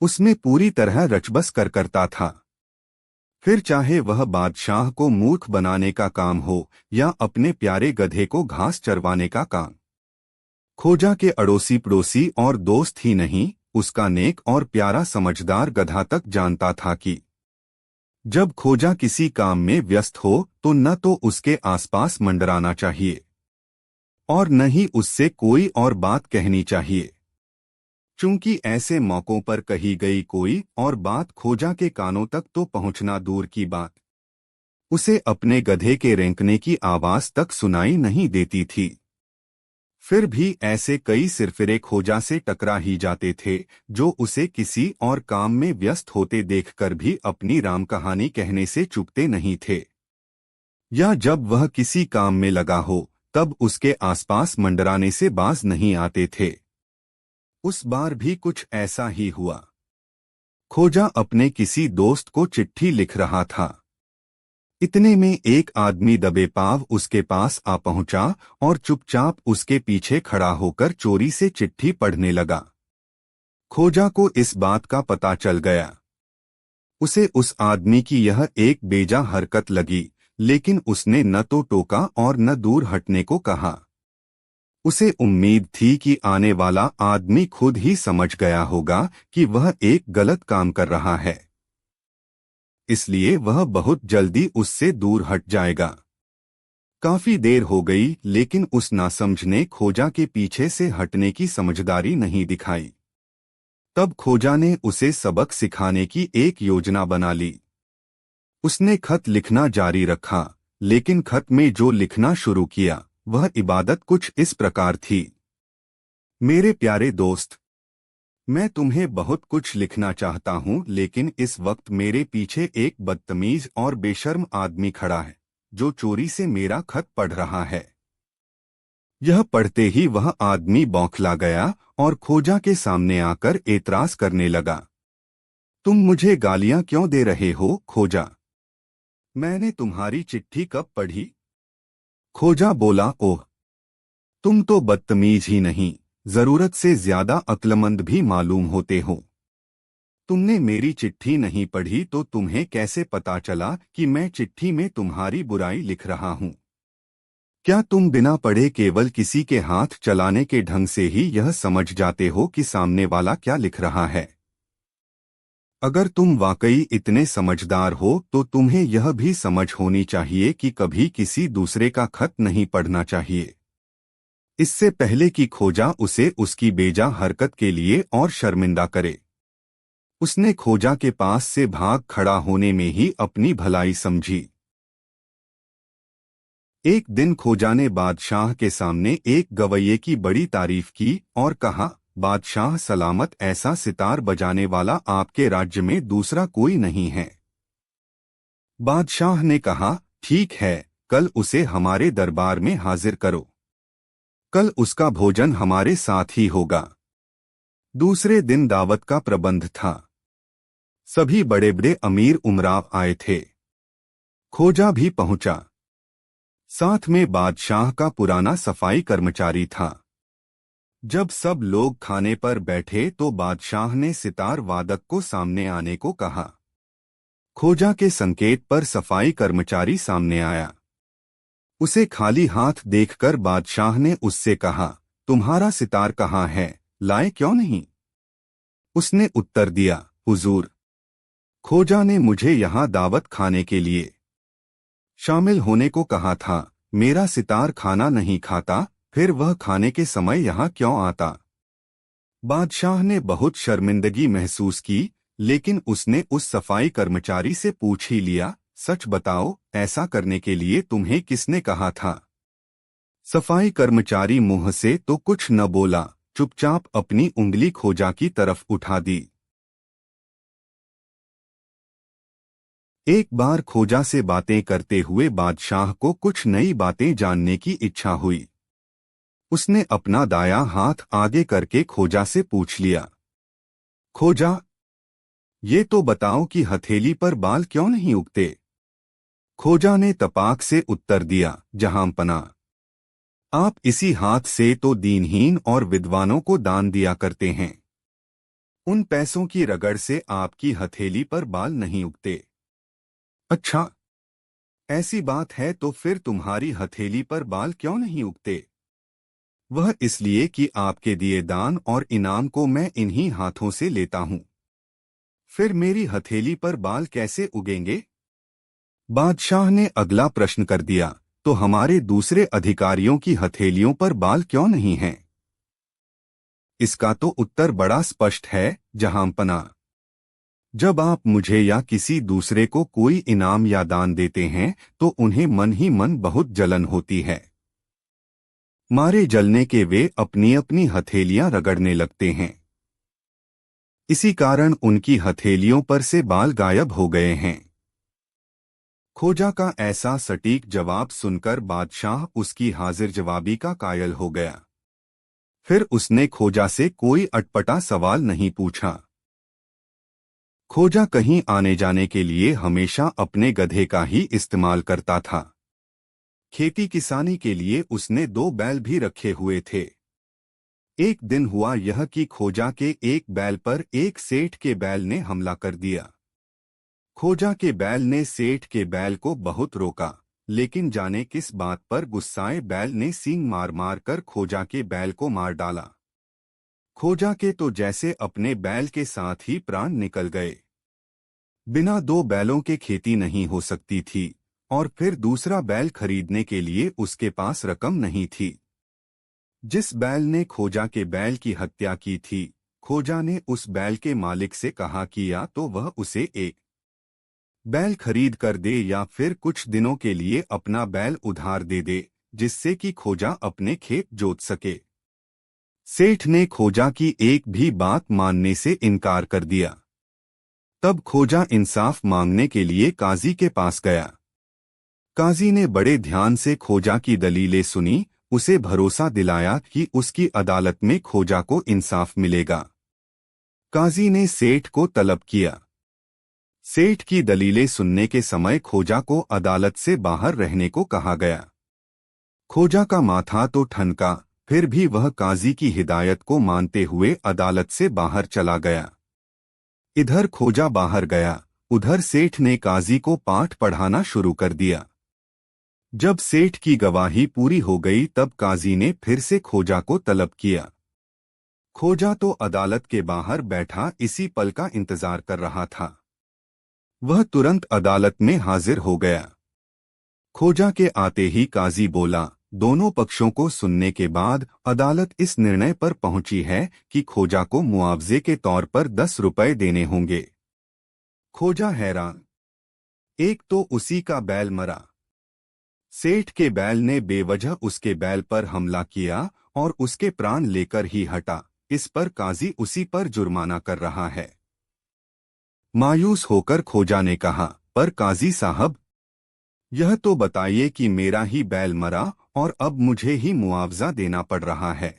उसमें पूरी तरह रचबस कर करता था। फिर चाहे वह बादशाह को मूर्ख बनाने का काम हो या अपने प्यारे गधे को घास चरवाने का काम। खोजा के अड़ोसी पड़ोसी और दोस्त ही नहीं, उसका नेक और प्यारा समझदार गधा तक जानता था कि जब खोजा किसी काम में व्यस्त हो तो न तो उसके आसपास मंडराना चाहिए और न ही उससे कोई और बात कहनी चाहिए, चूंकि ऐसे मौकों पर कही गई कोई और बात खोजा के कानों तक तो पहुंचना दूर की बात, उसे अपने गधे के रेंकने की आवाज तक सुनाई नहीं देती थी। फिर भी ऐसे कई सिरफिरे खोजा से टकरा ही जाते थे जो उसे किसी और काम में व्यस्त होते देखकर भी अपनी राम कहानी कहने से चूकते नहीं थे, या जब वह किसी काम में लगा हो तब उसके आसपास मंडराने से बाज नहीं आते थे। उस बार भी कुछ ऐसा ही हुआ। खोजा अपने किसी दोस्त को चिट्ठी लिख रहा था। इतने में एक आदमी दबे पांव उसके पास आ पहुंचा और चुपचाप उसके पीछे खड़ा होकर चोरी से चिट्ठी पढ़ने लगा। खोजा को इस बात का पता चल गया। उसे उस आदमी की यह एक बेजा हरकत लगी, लेकिन उसने न तो टोका और न दूर हटने को कहा। उसे उम्मीद थी कि आने वाला आदमी खुद ही समझ गया होगा कि वह एक गलत काम कर रहा है, इसलिए वह बहुत जल्दी उससे दूर हट जाएगा। काफी देर हो गई, लेकिन उस नासमझ ने खोजा के पीछे से हटने की समझदारी नहीं दिखाई। तब खोजा ने उसे सबक सिखाने की एक योजना बना ली। उसने खत लिखना जारी रखा, लेकिन खत में जो लिखना शुरू किया वह इबादत कुछ इस प्रकार थी। मेरे प्यारे दोस्त, मैं तुम्हें बहुत कुछ लिखना चाहता हूं, लेकिन इस वक्त मेरे पीछे एक बदतमीज और बेशर्म आदमी खड़ा है जो चोरी से मेरा खत पढ़ रहा है। यह पढ़ते ही वह आदमी बौखला गया और खोजा के सामने आकर एतराज करने लगा। तुम मुझे गालियां क्यों दे रहे हो खोजा? मैंने तुम्हारी चिट्ठी कब पढ़ी? खोजा बोला, ओह, तुम तो बदतमीज ही नहीं, जरूरत से ज्यादा अक्लमंद भी मालूम होते हो। तुमने मेरी चिट्ठी नहीं पढ़ी तो तुम्हें कैसे पता चला कि मैं चिट्ठी में तुम्हारी बुराई लिख रहा हूं? क्या तुम बिना पढ़े केवल किसी के हाथ चलाने के ढंग से ही यह समझ जाते हो कि सामने वाला क्या लिख रहा है? अगर तुम वाकई इतने समझदार हो तो तुम्हें यह भी समझ होनी चाहिए कि कभी किसी दूसरे का खत नहीं पढ़ना चाहिए, इससे पहले कि खोजा उसे उसकी बेजा हरकत के लिए और शर्मिंदा करे। उसने खोजा के पास से भाग खड़ा होने में ही अपनी भलाई समझी। एक दिन खोजा ने बादशाह के सामने एक गवैये की बड़ी तारीफ की और कहा, बादशाह सलामत, ऐसा सितार बजाने वाला आपके राज्य में दूसरा कोई नहीं है। बादशाह ने कहा, ठीक है, कल उसे हमारे दरबार में हाजिर करो। कल उसका भोजन हमारे साथ ही होगा। दूसरे दिन दावत का प्रबंध था। सभी बड़े बड़े अमीर उमराव आए थे। खोजा भी पहुंचा। साथ में बादशाह का पुराना सफाई कर्मचारी था। जब सब लोग खाने पर बैठे तो बादशाह ने सितार वादक को सामने आने को कहा। खोजा के संकेत पर सफाई कर्मचारी सामने आया। उसे खाली हाथ देखकर बादशाह ने उससे कहा, तुम्हारा सितार कहाँ है, लाए क्यों नहीं? उसने उत्तर दिया, हुजूर, खोजा ने मुझे यहाँ दावत खाने के लिए शामिल होने को कहा था। मेरा सितार खाना नहीं खाता, फिर वह खाने के समय यहाँ क्यों आता? बादशाह ने बहुत शर्मिंदगी महसूस की, लेकिन उसने उस सफाई कर्मचारी से पूछ ही लिया, सच बताओ, ऐसा करने के लिए तुम्हें किसने कहा था? सफाई कर्मचारी मुंह से तो कुछ न बोला, चुपचाप अपनी उंगली खोजा की तरफ उठा दी। एक बार खोजा से बातें करते हुए बादशाह को कुछ नई बातें जानने की इच्छा हुई। उसने अपना दायां हाथ आगे करके खोजा से पूछ लिया, खोजा, ये तो बताओ कि हथेली पर बाल क्यों नहीं उगते? खोजा ने तपाक से उत्तर दिया, जहांपना, आप इसी हाथ से तो दीनहीन और विद्वानों को दान दिया करते हैं। उन पैसों की रगड़ से आपकी हथेली पर बाल नहीं उगते। अच्छा, ऐसी बात है तो फिर तुम्हारी हथेली पर बाल क्यों नहीं उगते? वह इसलिए कि आपके दिए दान और इनाम को मैं इन्हीं हाथों से लेता हूँ। फिर मेरी हथेली पर बाल कैसे उगेंगे? बादशाह ने अगला प्रश्न कर दिया, तो हमारे दूसरे अधिकारियों की हथेलियों पर बाल क्यों नहीं हैं? इसका तो उत्तर बड़ा स्पष्ट है, जहांपना। जब आप मुझे या किसी दूसरे को कोई इनाम या दान देते हैं तो उन्हें मन ही मन बहुत जलन होती है। मारे जलने के वे अपनी अपनी हथेलियां रगड़ने लगते हैं। इसी कारण उनकी हथेलियों पर से बाल गायब हो गए हैं। खोजा का ऐसा सटीक जवाब सुनकर बादशाह उसकी हाजिर जवाबी का कायल हो गया। फिर उसने खोजा से कोई अटपटा सवाल नहीं पूछा। खोजा कहीं आने जाने के लिए हमेशा अपने गधे का ही इस्तेमाल करता था। खेती किसानी के लिए उसने 2 बैल भी रखे हुए थे। एक दिन हुआ यह कि खोजा के एक बैल पर एक सेठ के बैल ने हमला कर दिया। खोजा के बैल ने सेठ के बैल को बहुत रोका, लेकिन जाने किस बात पर गुस्साए बैल ने सींग मार मार कर खोजा के बैल को मार डाला। खोजा के तो जैसे अपने बैल के साथ ही प्राण निकल गए। बिना 2 बैलों के खेती नहीं हो सकती थी, और फिर दूसरा बैल खरीदने के लिए उसके पास रकम नहीं थी। जिस बैल ने खोजा के बैल की हत्या की थी, खोजा ने उस बैल के मालिक से कहा कि या तो वह उसे एक बैल खरीद कर दे या फिर कुछ दिनों के लिए अपना बैल उधार दे दे, जिससे कि खोजा अपने खेत जोत सके। सेठ ने खोजा की एक भी बात मानने से इनकार कर दिया। तब खोजा इंसाफ मांगने के लिए काजी के पास गया। काजी ने बड़े ध्यान से खोजा की दलीलें सुनी, उसे भरोसा दिलाया कि उसकी अदालत में खोजा को इंसाफ मिलेगा। काजी ने सेठ को तलब किया। सेठ की दलीलें सुनने के समय खोजा को अदालत से बाहर रहने को कहा गया। खोजा का माथा तो ठनका, फिर भी वह काजी की हिदायत को मानते हुए अदालत से बाहर चला गया। इधर खोजा बाहर गया, उधर सेठ ने काजी को पाठ पढ़ाना शुरू कर दिया। जब सेठ की गवाही पूरी हो गई तब काजी ने फिर से खोजा को तलब किया। खोजा तो अदालत के बाहर बैठा इसी पल का इंतजार कर रहा था। वह तुरंत अदालत में हाजिर हो गया। खोजा के आते ही काजी बोला, दोनों पक्षों को सुनने के बाद अदालत इस निर्णय पर पहुंची है कि खोजा को मुआवजे के तौर पर 10 रुपए देने होंगे। खोजा हैरान। एक तो उसी का बैल मरा। सेठ के बैल ने बेवजह उसके बैल पर हमला किया और उसके प्राण लेकर ही हटा। इस पर काजी उसी पर जुर्माना कर रहा है। मायूस होकर खोजा ने कहा, पर काजी साहब, यह तो बताइए कि मेरा ही बैल मरा और अब मुझे ही मुआवजा देना पड़ रहा है।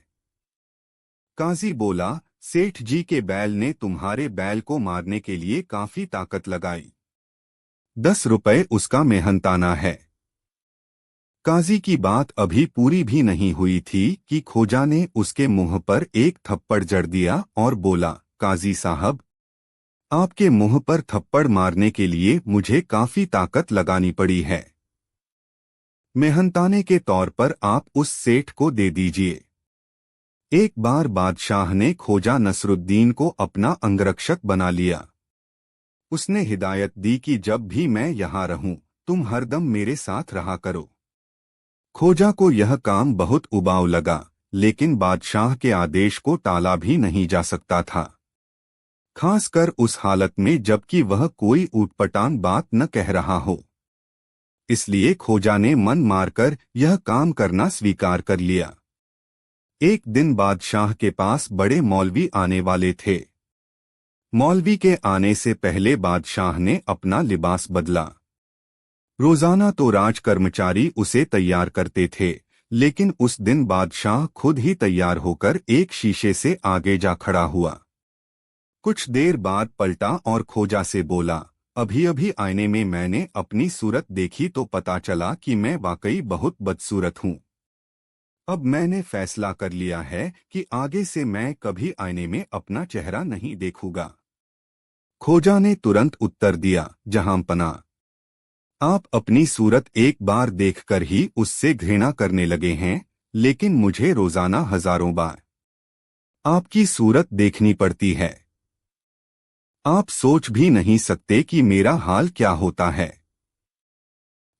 काजी बोला, सेठ जी के बैल ने तुम्हारे बैल को मारने के लिए काफी ताकत लगाई। 10 रुपए उसका मेहनताना है। काजी की बात अभी पूरी भी नहीं हुई थी कि खोजा ने उसके मुंह पर एक थप्पड़ जड़ दिया और बोला, काजी साहब, आपके मुंह पर थप्पड़ मारने के लिए मुझे काफी ताकत लगानी पड़ी है। मेहनताने के तौर पर आप उस सेठ को दे दीजिए। एक बार बादशाह ने खोजा नसरुद्दीन को अपना अंगरक्षक बना लिया। उसने हिदायत दी कि जब भी मैं यहाँ रहूं, तुम हरदम मेरे साथ रहा करो। खोजा को यह काम बहुत उबाऊ लगा, लेकिन बादशाह के आदेश को टाला भी नहीं जा सकता था, खासकर उस हालत में जबकि वह कोई ऊटपटांग बात न कह रहा हो। इसलिए खोजा ने मन मारकर यह काम करना स्वीकार कर लिया। एक दिन बादशाह के पास बड़े मौलवी आने वाले थे। मौलवी के आने से पहले बादशाह ने अपना लिबास बदला। रोजाना तो राज कर्मचारी उसे तैयार करते थे, लेकिन उस दिन बादशाह खुद ही तैयार होकर एक शीशे से आगे जा खड़ा हुआ। कुछ देर बाद पलटा और खोजा से बोला, अभी अभी आईने में मैंने अपनी सूरत देखी तो पता चला कि मैं वाकई बहुत बदसूरत हूँ। अब मैंने फैसला कर लिया है कि आगे से मैं कभी आईने में अपना चेहरा नहीं देखूंगा। खोजा ने तुरंत उत्तर दिया, जहांपना, आप अपनी सूरत एक बार देखकर ही उससे घृणा करने लगे हैं, लेकिन मुझे रोजाना हजारों बार आपकी सूरत देखनी पड़ती है। आप सोच भी नहीं सकते कि मेरा हाल क्या होता है।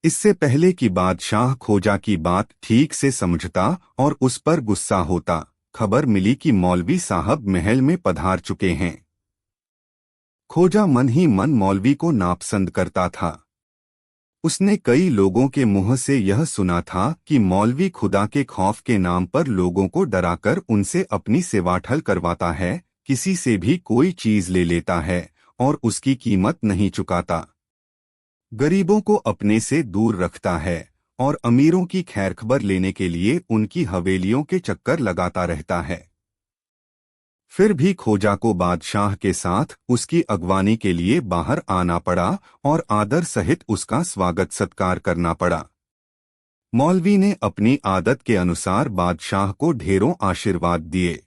इससे पहले कि बादशाह खोजा की बात ठीक से समझता और उस पर गुस्सा होता, खबर मिली कि मौलवी साहब महल में पधार चुके हैं। खोजा मन ही मन मौलवी को नापसंद करता था। उसने कई लोगों के मुंह से यह सुना था कि मौलवी खुदा के खौफ के नाम पर लोगों को डराकर उनसे अपनी सेवाठल करवाता है, किसी से भी कोई चीज ले लेता है और उसकी कीमत नहीं चुकाता, गरीबों को अपने से दूर रखता है और अमीरों की खैरखबर लेने के लिए उनकी हवेलियों के चक्कर लगाता रहता है। फिर भी खोजा को बादशाह के साथ उसकी अगवानी के लिए बाहर आना पड़ा और आदर सहित उसका स्वागत सत्कार करना पड़ा। मौलवी ने अपनी आदत के अनुसार बादशाह को ढेरों आशीर्वाद दिए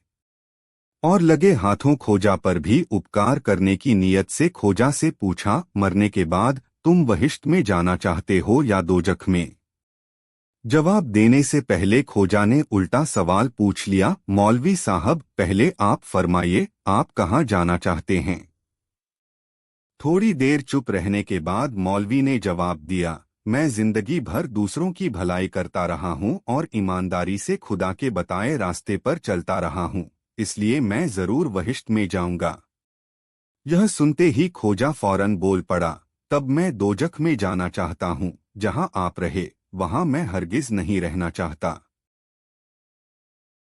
और लगे हाथों खोजा पर भी उपकार करने की नीयत से खोजा से पूछा, मरने के बाद तुम बहिश्त में जाना चाहते हो या दोजख में? जवाब देने से पहले खोजा ने उल्टा सवाल पूछ लिया, मौलवी साहब पहले आप फरमाइए, आप कहाँ जाना चाहते हैं? थोड़ी देर चुप रहने के बाद मौलवी ने जवाब दिया, मैं जिंदगी भर दूसरों की भलाई करता रहा हूँ और ईमानदारी से खुदा के बताए रास्ते पर चलता रहा हूँ, इसलिए मैं जरूर बहिश्त में जाऊंगा। यह सुनते ही खोजा फौरन बोल पड़ा, तब मैं दोजख में जाना चाहता हूँ, जहाँ आप रहे वहाँ मैं हरगिज नहीं रहना चाहता।